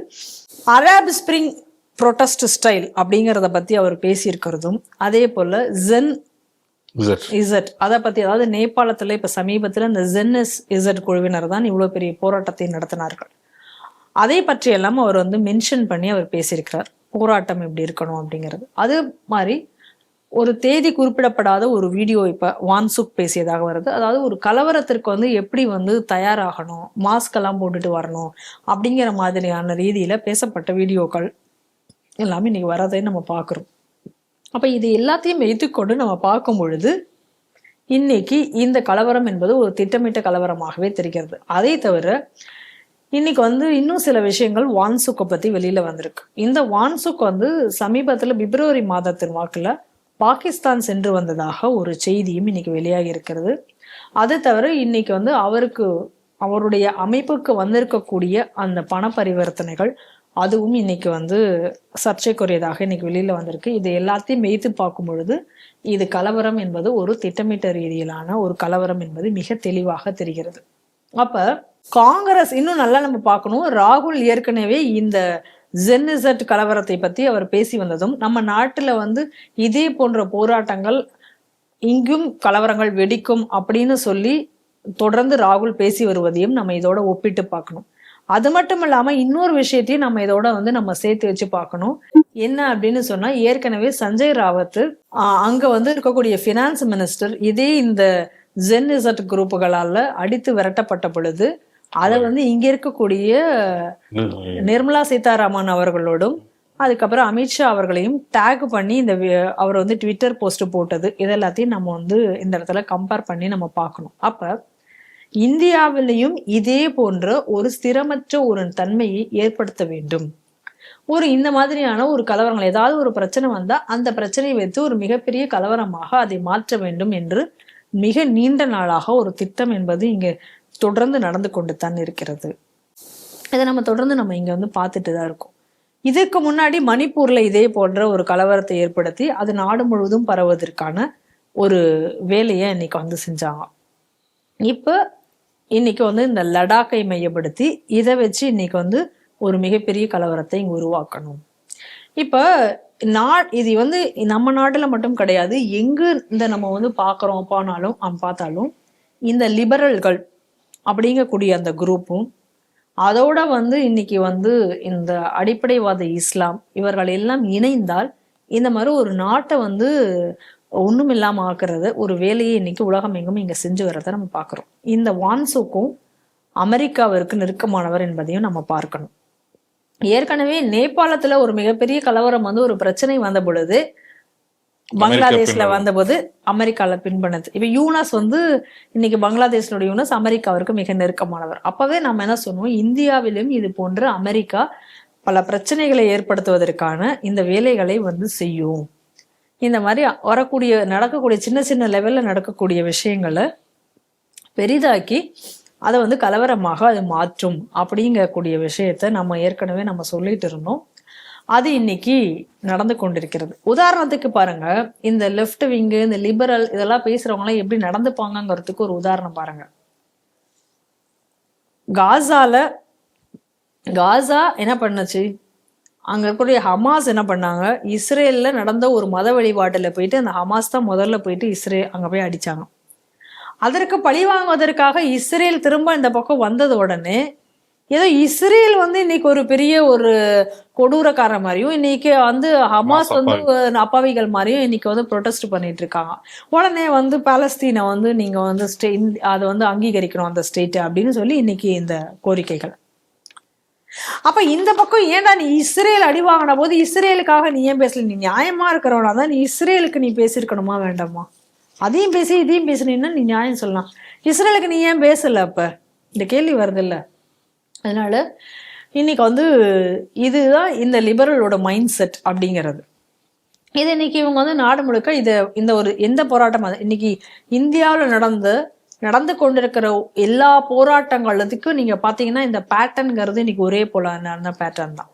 அரப் ஸ்பிரிங் ப்ரொட்டஸ்ட் ஸ்டைல் அப்படிங்கிறத பத்தி அவர் பேசியிருக்கிறதும், அதே போல ஜென் இசட் அதை பத்தி, அதாவது நேபாளத்துல இப்ப சமீபத்துல இந்த ஜென்எஸ் இசட் குழுவினர் தான் இவ்வளவு பெரிய போராட்டத்தை நடத்தினார்கள். அதை பற்றி எல்லாம் அவர் வந்து மென்ஷன் பண்ணி அவர் பேசியிருக்கிறார், போராட்டம் எப்படி இருக்கணும் அப்படிங்கிறது. அது மாதிரி ஒரு தேதி குறிப்பிடப்படாத ஒரு வீடியோ இப்ப வான்சுக் பேசியதாக வருது. அதாவது ஒரு கலவரத்திற்கு வந்து எப்படி வந்து தயாராகணும், மாஸ்க் எல்லாம் போட்டுட்டு வரணும் அப்படிங்கிற மாதிரியான ரீதியில பேசப்பட்ட வீடியோக்கள் எல்லாமே இன்னைக்கு வரதை நம்ம பார்க்குறோம். அப்ப இது எல்லாத்தையும் வைத்துக்கொண்டு நம்ம பார்க்கும் பொழுது இன்னைக்கு இந்த கலவரம் என்பது ஒரு திட்டமிட்ட கலவரமாகவே தெரிகிறது. அதை தவிர இன்னைக்கு வந்து இன்னும் சில விஷயங்கள் வான்சுக்கை பத்தி வெளியில வந்திருக்கு. இந்த வான்சுக் வந்து சமீபத்துல பிப்ரவரி மாதத்தின் வாக்குல பாகிஸ்தான் சென்று வந்ததாக ஒரு செய்தியும் இன்னைக்கு வெளியாகி இருக்கிறது. அது தவிர இன்னைக்கு வந்து அவருடைய அமைப்புக்கு வந்திருக்கக்கூடிய அந்த பண பரிவர்த்தனைகள் அதுவும் இன்னைக்கு வந்து சர்ச்சைக்குரியதாக இன்னைக்கு வெளியில வந்திருக்கு. இது எல்லாத்தையும் வைத்து பார்க்கும் பொழுது இது கலவரம் என்பது ஒரு திட்டமிட்ட ரீதியிலான ஒரு கலவரம் என்பது மிக தெளிவாக தெரிகிறது. அப்ப காங்கிரஸ் இன்னும் நல்லா நம்ம பார்க்கணும். ராகுல் ஏற்கனவே இந்த ஜென்இசட் கலவரத்தை பத்தி அவர் பேசி வந்ததும், நம்ம நாட்டுல வந்து இதே போன்ற போராட்டங்கள் இங்கும் கலவரங்கள் வெடிக்கும் அப்படின்னு சொல்லி தொடர்ந்து ராகுல் பேசி வருவதையும் நம்ம இதோட ஒப்பிட்டு பார்க்கணும். அது மட்டும் இல்லாம இன்னொரு விஷயத்தையும் நம்ம இதோட வந்து நம்ம சேர்த்து வச்சு பார்க்கணும். என்ன அப்படின்னு சொன்னா, ஏற்கனவே சஞ்சய் ராவத் அங்க வந்து இருக்கக்கூடிய பினான்ஸ் மினிஸ்டர் இதே இந்த ஜென்இசட் குரூப்புகளால அடித்து விரட்டப்பட்ட பொழுது அதை வந்து இங்க இருக்கக்கூடிய நிர்மலா சீதாராமன் அவர்களோடும் அதுக்கப்புறம் அமித்ஷா அவர்களையும் டேக் பண்ணி இந்த அவர் வந்து ட்விட்டர் போஸ்ட் போட்டது, இதெல்லாத்தையும் நம்ம வந்து இந்த இடத்துல கம்பேர் பண்ணி நம்ம பார்க்கணும். அப்ப இந்தியாவிலையும் இதே போன்ற ஒரு ஸ்திரமற்ற ஒரு தன்மையை ஏற்படுத்த வேண்டும். இந்த மாதிரியான ஒரு கலவரங்கள், ஏதாவது ஒரு பிரச்சனை வந்தா அந்த பிரச்சனையை வைத்து ஒரு மிகப்பெரிய கலவரமாக அதை மாற்ற வேண்டும் என்று மிக நீண்ட நாளாக ஒரு திட்டம் என்பது இங்க தொடர்ந்து நடந்து கொண்டு தான் இருக்கிறது. இதை நம்ம தொடர்ந்து நம்ம இங்க வந்து பார்த்துட்டு தான் இருக்கோம். இதுக்கு முன்னாடி மணிப்பூர்ல இதே போன்ற ஒரு கலவரத்தை ஏற்படுத்தி அது நாடு முழுவதும் பரவுவதற்கான ஒரு வேலையை இன்னைக்கு வந்து செஞ்சாங்க. இப்ப இன்னைக்கு வந்து இந்த லடாக்கை மையப்படுத்தி இதை வச்சு இன்னைக்கு வந்து ஒரு மிகப்பெரிய கலவரத்தை இங்க உருவாக்கணும். இப்ப இது வந்து நம்ம நாட்டுல மட்டும் கிடையாது, எங்க இந்த நம்ம வந்து பார்த்தாலும் இந்த லிபரல்கள் அப்படிங்கக்கூடிய அந்த குரூப்பும் அதோட வந்து இன்னைக்கு வந்து இந்த அடிப்படைவாத இஸ்லாம் இவர்கள் எல்லாம் இணைந்தால் இந்த மாதிரி ஒரு நாட்டை வந்து ஒண்ணும் இல்லாம ஆக்குறது ஒரு வேலையை இன்னைக்கு உலகம் எங்கும் இங்க செஞ்சு வர்றதை நம்ம பார்க்கிறோம். இந்த வான்சுக்கும் அமெரிக்காவிற்கு நெருக்கமானவர் என்பதையும் நம்ம பார்க்கணும். ஏற்கனவே நேபாளத்துல ஒரு மிகப்பெரிய கலவரம் வந்து ஒரு பிரச்சனை வந்த பொழுது, பங்களாதேஷ்ல வந்தபோது அமெரிக்கால பின்பற்றது. இப்ப யூனஸ் வந்து இன்னைக்கு பங்களாதேஷனுடைய யூனஸ் அமெரிக்காவிற்கு மிக நெருக்கமானவர். அப்பவே நம்ம என்ன சொன்னோம், இந்தியாவிலும் இது போன்று அமெரிக்கா பல பிரச்சனைகளை ஏற்படுத்துவதற்கான இந்த வேலைகளை வந்து செய்யும். இந்த மாதிரி நடக்கக்கூடிய சின்ன சின்ன லெவல்ல நடக்கக்கூடிய விஷயங்களை பெரிதாக்கி அதை வந்து கலவரமாக அது மாற்றும் அப்படிங்கக்கூடிய விஷயத்த நம்ம ஏற்கனவே நம்ம சொல்லிட்டு இருந்தோம். அது இன்னைக்கு நடந்து கொண்டிருக்கிறது. உதாரணத்துக்கு பாருங்க, இந்த லெஃப்ட் விங்கு, இந்த லிபரல் இதெல்லாம் பேசுறவங்களாம் எப்படி நடந்துப்பாங்கிறதுக்கு ஒரு உதாரணம் பாருங்க. காசா என்ன பண்ணுச்சு, அங்க இருக்கக்கூடிய ஹமாஸ் என்ன பண்ணாங்க, இஸ்ரேல்ல நடந்த ஒரு மத வழிபாட்டுல போயிட்டு அந்த ஹமாஸ் தான் முதல்ல போயிட்டு இஸ்ரேல் அங்க போய் அடிச்சாங்க. அதற்கு பழி வாங்குவதற்காக இஸ்ரேல் திரும்ப இந்த பக்கம் வந்தது உடனே ஏதோ இஸ்ரேல் வந்து இன்னைக்கு ஒரு பெரிய ஒரு கொடூரக்கார மாதிரியும், இன்னைக்கு வந்து ஹமாஸ் வந்து அப்பாவிகள் மாதிரியும் இன்னைக்கு வந்து ப்ரொடெஸ்ட் பண்ணிட்டு இருக்காங்க. உடனே வந்து பாலஸ்தீனை வந்து நீங்க வந்து அதை வந்து அங்கீகரிக்கணும் அந்த ஸ்டேட் அப்படின்னு சொல்லி இன்னைக்கு இந்த கோரிக்கைகள். அப்ப இந்த பக்கம் ஏன்டா நீ இஸ்ரேல் அடி வாங்கின போது இஸ்ரேலுக்காக நீ ஏன் பேசல? நீ நியாயமா இருக்கிறவனா தான் நீ இஸ்ரேலுக்கு நீ பேசியிருக்கணுமா வேண்டாமா? அதையும் பேசி இதையும் பேசினீன்னா நீ நியாயம் சொல்லலாம். இஸ்ரேலுக்கு நீ ஏன் பேசல? அப்ப இந்த கேள்வி வருது இல்ல. அதனால இன்னைக்கு வந்து இதுதான் இந்த லிபரலோட மைண்ட் செட் அப்படிங்கிறது. இது இன்னைக்கு இவங்க வந்து நாடு முழுக்க இந்த ஒரு எந்த போராட்டம் இன்னைக்கு இந்தியாவில் நடந்து கொண்டிருக்கிற எல்லா போராட்டங்களுக்கும் நீங்க பாத்தீங்கன்னா இந்த பேட்டர்ன்ங்கிறது இன்னைக்கு ஒரே போல பேட்டர்ன் தான்.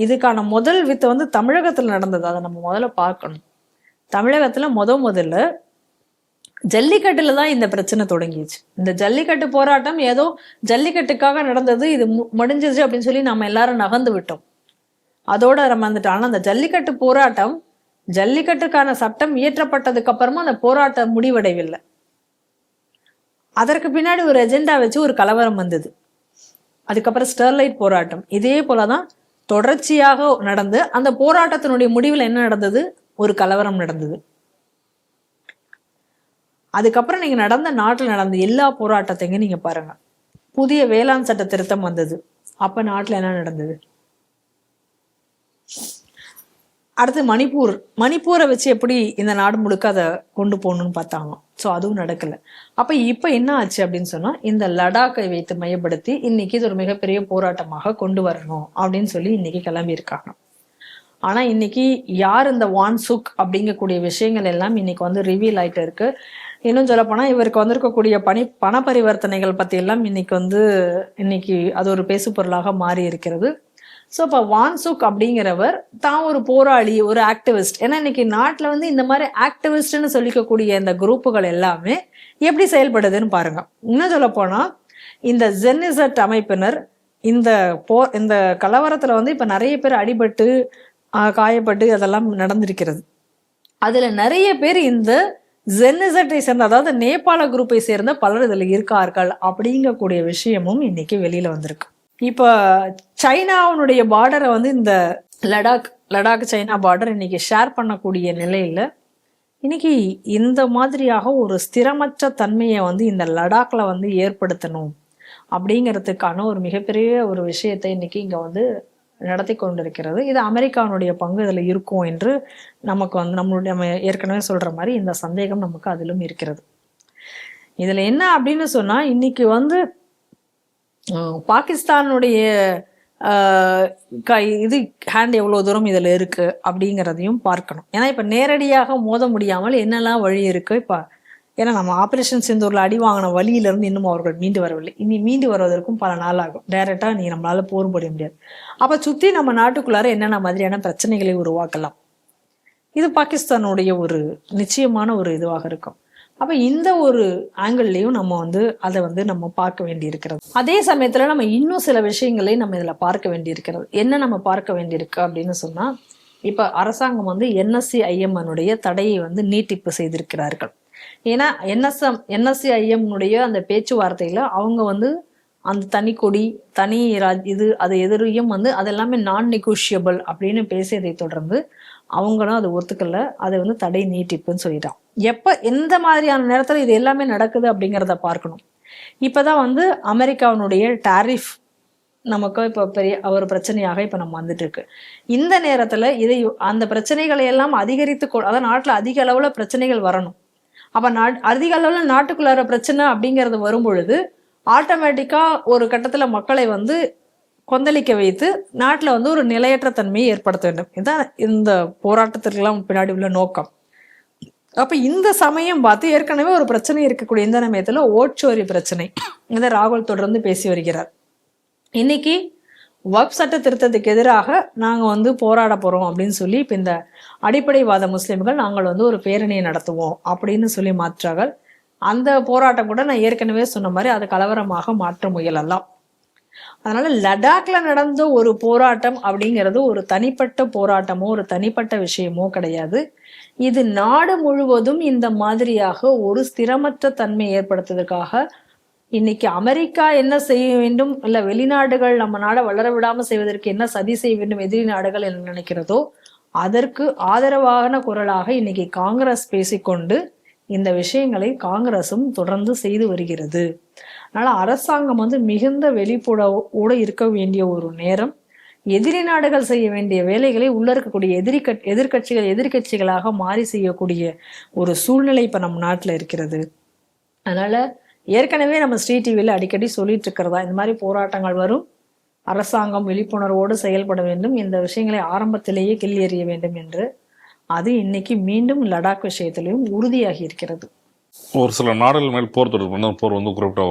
இதுக்கான முதல் வித்தை வந்து தமிழகத்துல நடந்தது. அதை நம்ம முதல்ல பார்க்கணும். தமிழகத்துல முதல்ல ஜல்லிக்கட்டுல தான் இந்த பிரச்சனை தொடங்கிச்சு. இந்த ஜல்லிக்கட்டு போராட்டம் ஏதோ ஜல்லிக்கட்டுக்காக நடந்தது, இது முடிஞ்சிருச்சு அப்படின்னு சொல்லி நம்ம எல்லாரும் நகர்ந்து விட்டோம், அதோட நம்ம வந்துட்டோம். ஆனா அந்த ஜல்லிக்கட்டு போராட்டம், ஜல்லிக்கட்டுக்கான சட்டம் இயற்றப்பட்டதுக்கு அப்புறமா அந்த போராட்டம் முடிவடைவில்லை. அதற்கு பின்னாடி ஒரு எஜெண்டா வச்சு ஒரு கலவரம் வந்தது. அதுக்கப்புறம் ஸ்டெர்லைட் போராட்டம் இதே போலதான் தொடர்ச்சியாக நடந்து அந்த போராட்டத்தினுடைய முடிவில் என்ன நடந்தது? ஒரு கலவரம் நடந்தது. அதுக்கப்புறம் நீங்க நாட்டில் நடந்த எல்லா போராட்டத்தையும் நீங்க பாருங்க. புதிய வேளாண் சட்ட திருத்தம் வந்தது, அப்ப நாட்டுல என்ன நடந்தது? அடுத்து மணிப்பூரை வச்சு எப்படி இந்த நாடு முழுக்க அதை கொண்டு போகணும்னு பார்த்தாங்க. ஸோ அதுவும் நடக்கல. அப்ப இப்ப என்ன ஆச்சு அப்படின்னு சொன்னா, இந்த லடாக்கை வைத்து மையப்படுத்தி இன்னைக்கு இது ஒரு மிகப்பெரிய போராட்டமாக கொண்டு வரணும் அப்படின்னு சொல்லி இன்னைக்கு கிளம்பி இருக்காங்க. ஆனா இன்னைக்கு யார் இந்த வான்சுக் அப்படிங்கக்கூடிய விஷயங்கள் எல்லாம் இன்னைக்கு வந்து ரிவீல் ஆயிட்டு இருக்கு. இன்னும் சொல்ல போனா இவருக்கு வந்திருக்கக்கூடிய பண பரிவர்த்தனைகள் பத்தி எல்லாம் இன்னைக்கு அது ஒரு பேசு பொருளாக மாறி இருக்கிறது. ஸோ இப்போ வான்சுக் அப்படிங்கிறவர் தான் ஒரு போராளி, ஒரு ஆக்டிவிஸ்ட். ஏன்னா இன்னைக்கு நாட்டில் வந்து இந்த மாதிரி ஆக்டிவிஸ்ட்னு சொல்லிக்கக்கூடிய இந்த குரூப்புகள் எல்லாமே எப்படி செயல்படுதுன்னு பாருங்க. இன்னும் சொல்ல போனா இந்த ஜென்னிசட் அமைப்பினர் இந்த கலவரத்துல வந்து இப்ப நிறைய பேர் அடிபட்டு காயப்பட்டு அதெல்லாம் நடந்திருக்கிறது. அதுல நிறைய பேர் இந்த ஜென்னிசட்டை சேர்ந்த, அதாவது நேபாள குரூப்பை சேர்ந்த பலர் இதுல இருக்கார்கள் அப்படிங்கக்கூடிய விஷயமும் இன்னைக்கு வெளியில வந்திருக்கு. இப்ப சைனாவுடைய பார்டரை வந்து இந்த லடாக் சைனா பார்டர் இன்னைக்கு ஷேர் பண்ணக்கூடிய நிலையில இன்னைக்கு இந்த மாதிரியாக ஒரு ஸ்திரமற்ற தன்மையை வந்து இந்த லடாக்ல வந்து ஏற்படுத்தணும் அப்படிங்கிறதுக்கான ஒரு மிகப்பெரிய ஒரு விஷயத்தை இன்னைக்கு இங்க வந்து நடத்தி கொண்டிருக்கிறது. இது அமெரிக்காவுடைய பங்கு இதுல இருக்கும் என்று நமக்கு வந்து நம்ம ஏற்கனவே சொல்ற மாதிரி இந்த சந்தேகம் நமக்கு அதிலும் இருக்கிறது. இதுல என்ன அப்படின்னு சொன்னா, இன்னைக்கு வந்து பாகிஸ்தானுடைய ஹேண்ட் எவ்வளவு தூரம் இதுல இருக்கு அப்படிங்கிறதையும் பார்க்கணும். ஏன்னா இப்ப நேரடியாக மோத முடியாமல் என்னெல்லாம் வழி இருக்கு. ஏன்னா நம்ம ஆபரேஷன் சிந்தூர்ல அடி வாங்கின வழியிலிருந்து இன்னும் அவர்கள் மீண்டு வரவில்லை. இனி மீண்டு வருவதற்கும் பல நாள் ஆகும். டைரக்டா நம்மளால போர் போட முடியாது. அப்ப சுத்தி நம்ம நாட்டுக்குள்ளார என்னென்ன மாதிரியான பிரச்சனைகளை உருவாக்கலாம், இது பாகிஸ்தானுடைய ஒரு நிச்சயமான ஒரு இதுவாக இருக்கும். அப்ப இந்த ஒரு ஆங்கிள்லயும் நம்ம வந்து அதை வந்து நம்ம பார்க்க வேண்டி இருக்கிறது. அதே சமயத்துல நம்ம இன்னும் சில விஷயங்களை நம்ம இதுல பார்க்க வேண்டி இருக்கிறது. என்ன நம்ம பார்க்க வேண்டியிருக்கு அப்படின்னு சொன்னா, இப்ப அரசாங்கம் வந்து NSC-IM தடையை வந்து நீட்டிப்பு செய்திருக்கிறார்கள். ஏன்னா NSC-IM அந்த பேச்சுவார்த்தையில அவங்க வந்து அந்த தனி கொடி தனி அது எதிரையும் வந்து அதெல்லாமே நான் நெகோஷியபிள் அப்படின்னு பேசியதை தொடர்ந்து அவங்களும் அதை ஒத்துக்கல. அதை வந்து தடை நீட்டிப்புன்னு சொல்லிட்டான். எந்த மாதிரியான நேரத்துல இது எல்லாமே நடக்குது அப்படிங்கிறத பார்க்கணும். இப்பதான் வந்து அமெரிக்காவினுடைய டாரிஃப் நமக்கு இப்ப பெரிய ஒரு பிரச்சனையாக இப்ப நம்ம வந்துட்டு இருக்கு. இந்த நேரத்துல அந்த பிரச்சனைகளை எல்லாம் அதிகரித்து, அதாவது நாட்டுல அதிக அளவுல பிரச்சனைகள் வரணும். அப்ப அதிக அளவுல நாட்டுக்குள்ளார பிரச்சனை அப்படிங்கிறது வரும் பொழுது ஆட்டோமேட்டிக்கா ஒரு கட்டத்துல மக்களை வந்து கொந்தளிக்க வைத்து நாட்டுல வந்து ஒரு நிலையற்ற தன்மையை ஏற்படுத்த வேண்டும். இதுதான் இந்த போராட்டத்திற்கெல்லாம் பின்னாடி உள்ள நோக்கம். அப்போ இந்த சமயம் பார்த்து ஏற்கனவே ஒரு பிரச்சனை இருக்கக்கூடிய இந்த சமயத்தில் ஓட்சோரி பிரச்சனை இதை ராகுல் தொடர்ந்து பேசி வருகிறார். இன்னைக்கு வக்ஃப் சட்ட திருத்தத்துக்கு எதிராக நாங்கள் வந்து போராட போகிறோம் அப்படின்னு சொல்லி இப்போ இந்த அடிப்படைவாத முஸ்லிம்கள் நாங்கள் வந்து ஒரு பேரணியை நடத்துவோம் அப்படின்னு சொல்லி மாற்றார்கள். அந்த போராட்டம் கூட நான் ஏற்கனவே சொன்ன மாதிரி அது கலவரமாக மாற்ற முயலலாம். அதனால லடாக்ல நடந்த ஒரு போராட்டம் அப்படிங்கிறது ஒரு தனிப்பட்ட போராட்டமோ ஒரு தனிப்பட்ட விஷயமோ கிடையாது. இது நாடு முழுவதும் இந்த மாதிரியாக ஒரு ஸ்திரமற்ற தன்மை ஏற்படுத்துவதற்காக இன்னைக்கு அமெரிக்கா என்ன செய்ய வேண்டும், இல்ல வெளிநாடுகள் நம்ம நாடை வளர விடாம செய்வதற்கு என்ன சதி செய்ய வேண்டும் எதிரி நாடுகள் என்ன நினைக்கிறதோ அதற்கு ஆதரவான குரலாக இன்னைக்கு காங்கிரஸ் பேசிக்கொண்டு இந்த விஷயங்களை காங்கிரசும் தொடர்ந்து செய்து வருகிறது. அதனால அரசாங்கம் வந்து மிகுந்த வெளிப்போட இருக்க வேண்டிய ஒரு நேரம். எதிரி நாடுகள் செய்ய வேண்டிய வேலைகளை உள்ள இருக்கக்கூடிய எதிர்கட்சிகளாக மாறி செய்யக்கூடிய ஒரு சூழ்நிலை இப்ப நம்ம நாட்டுல இருக்கிறது. அதனால ஏற்கனவே நம்ம ஸ்ரீ டிவியில் அடிக்கடி சொல்லிட்டு இருக்கிறதா, இந்த மாதிரி போராட்டங்கள் வரும், அரசாங்கம் விழிப்புணர்வோடு செயல்பட வேண்டும், இந்த விஷயங்களை ஆரம்பத்திலேயே கிள்ளி எறிய வேண்டும் என்று. அது இன்னைக்கு மீண்டும் லடாக் விஷயத்திலையும் உறுதியாகி இருக்கிறது. ஒரு சில நாடுகள் மேல் போர் தொடர்பு போர் வந்து குறிப்பிட்ட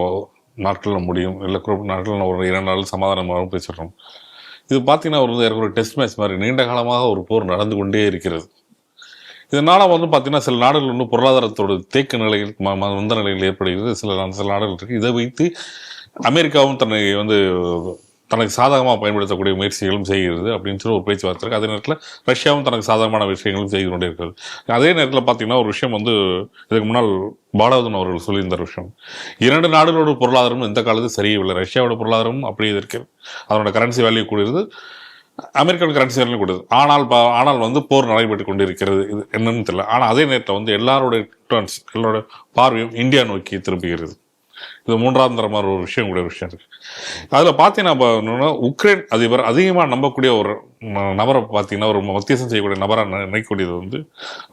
நாட்களில் முடியும், இல்லை குறிப்பிட்ட நாட்கள் ஒரு 2 நாள் சமாதானமாக பேசிடுறோம். இது பார்த்தீங்கன்னா ஒரு டெஸ்ட் மேட்ச் மாதிரி நீண்ட காலமாக ஒரு போர் நடந்து கொண்டே இருக்கிறது. இதனால வந்து பார்த்தீங்கன்னா சில நாடுகள் வந்து பொருளாதாரத்தோட தேக்க நிலையில் மந்த நிலையில் ஏற்படுகிறது. சில நாடுகள் இருக்கு. இதை வைத்து அமெரிக்காவும் தனக்கு சாதகமாக பயன்படுத்தக்கூடிய முயற்சிகளும் செய்கிறது அப்படின்னு சொல்லி ஒரு பேச்சுவார்த்தை இருக்கு. அதே நேரத்தில் ரஷ்யாவும் தனக்கு சாதகமான விஷயங்களும் செய்து கொண்டே இருக்கிறது. அதே நேரத்தில் பார்த்தீங்கன்னா ஒரு விஷயம் வந்து இதுக்கு முன்னால் பாலவதன் அவர்கள் சொல்லியிருந்த விஷயம், 2 நாடுகளோட பொருளாதாரமும் இந்த காலத்தில் சரியவில்லை. ரஷ்யாவோட பொருளாதாரமும் அப்படியே இருக்கிறது, அதனோட கரன்சி வேல்யூ கூடியது, அமெரிக்கன் கரன்சி வேல்யூ கூடுது. ஆனால் வந்து போர் நடைபெற்று கொண்டு இருக்கிறது. இது என்னன்னு தெரியல. ஆனால் அதே நேரத்தில் வந்து எல்லாரோட பார்வையும் இந்தியா நோக்கி திரும்புகிறது. இது 3ஆம் தரமான ஒரு விஷயம் இருக்கு. அதில் பார்த்தீங்கன்னா உக்ரைன் அதிபர் அதிகமாக நம்பக்கூடிய ஒரு நபரை பார்த்தீங்கன்னா ஒரு மத்தியஸ்தம் செய்யக்கூடிய நபராக நினைக்கக்கூடியது வந்து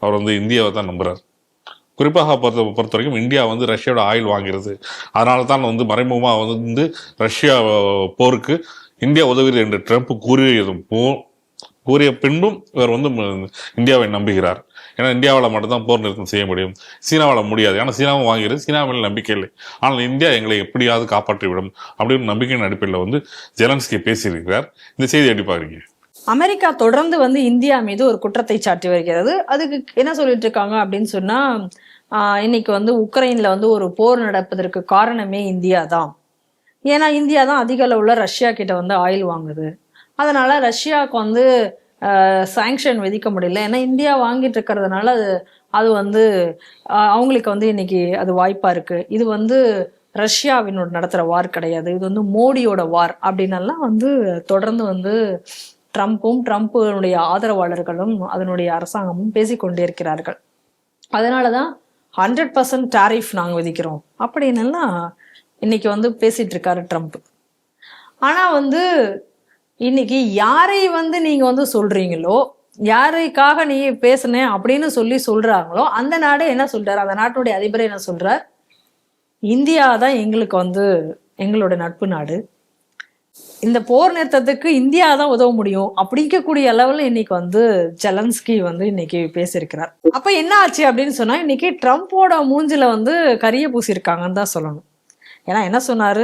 அவர் வந்து இந்தியாவை தான் நம்புறார். குறிப்பாக பொறுத்த வரைக்கும் இந்தியா வந்து ரஷ்யாவோட ஆயில் வாங்கிறது, அதனால தான் வந்து மறைமுகமாக வந்து ரஷ்யா போருக்கு இந்தியா உதவுகிறது என்று ட்ரம்ப் கூறிய பின்பும் இவர் வந்து இந்தியாவை நம்புகிறார். ஏன்னா இந்தியாவில் மட்டும்தான் போர் நிறுத்தம் செய்ய முடியும், சீனாவால் முடியாது. ஏன்னா சீனாவும் வாங்கிறது, சீனா மேலே நம்பிக்கை இல்லை. ஆனால் இந்தியா எங்களை எப்படியாவது காப்பாற்றிவிடும் அப்படின்னு நம்பிக்கையின் அடிப்படையில் வந்து ஜெலன்ஸ்கி பேசியிருக்கிறார். இந்த செய்தி எப்படி பாருங்க? அமெரிக்கா தொடர்ந்து வந்து இந்தியா மீது ஒரு குற்றத்தை சாட்டி வருகிறது. அதுக்கு என்ன சொல்லிட்டு இருக்காங்க அப்படின்னு சொன்னா, இன்னைக்கு வந்து உக்ரைன்ல வந்து ஒரு போர் நடப்பதற்கு காரணமே இந்தியா தான். ஏன்னா இந்தியா தான் அதிக அளவுல ரஷ்யா கிட்ட வந்து ஆயில் வாங்குது. அதனால ரஷ்யாவுக்கு வந்து சாங்ஷன் விதிக்க முடியல. ஏன்னா இந்தியா வாங்கிட்டு இருக்கிறதுனால அது வந்து அவங்களுக்கு வந்து இன்னைக்கு அது வாய்ப்பா இருக்கு. இது வந்து ரஷ்யாவினோட நடத்துற வார் கிடையாது, இது வந்து மோடியோட வார் அப்படின்னெல்லாம் வந்து தொடர்ந்து வந்து ட்ரம்ப்புடைய ஆதரவாளர்களும் அதனுடைய அரசாங்கமும் பேசிக்கொண்டே இருக்கிறார்கள். அதனாலதான் 100% டாரிஃப் நாங்கள் விதிக்கிறோம் அப்படின்னெல்லாம் இன்னைக்கு வந்து பேசிட்டு இருக்காரு ட்ரம்ப். ஆனா வந்து இன்னைக்கு யாரை வந்து நீங்க வந்து சொல்றீங்களோ, யாருக்காக நீ பேசுனேன் அப்படின்னு சொல்றாங்களோ அந்த நாடு என்ன சொல்றாரு, அந்த நாட்டுடைய அதிபர் என்ன சொல்றார், இந்தியா தான் எங்களுக்கு வந்து எங்களோட நட்பு நாடு, இந்த போர் நிறுத்தத்துக்கு இந்தியா தான் உதவ முடியும் அப்படிங்கக்கூடிய அளவுல இன்னைக்கு வந்து ஜெலன்ஸ்கி வந்து இன்னைக்கு பேசியிருக்கிறார். அப்ப என்ன ஆச்சு அப்படின்னு சொன்னா, இன்னைக்கு ட்ரம்ப்போட மூஞ்சில வந்து கரிய பூசியிருக்காங்கன்னு தான் சொல்லணும். ஏன்னா என்ன சொன்னாரு,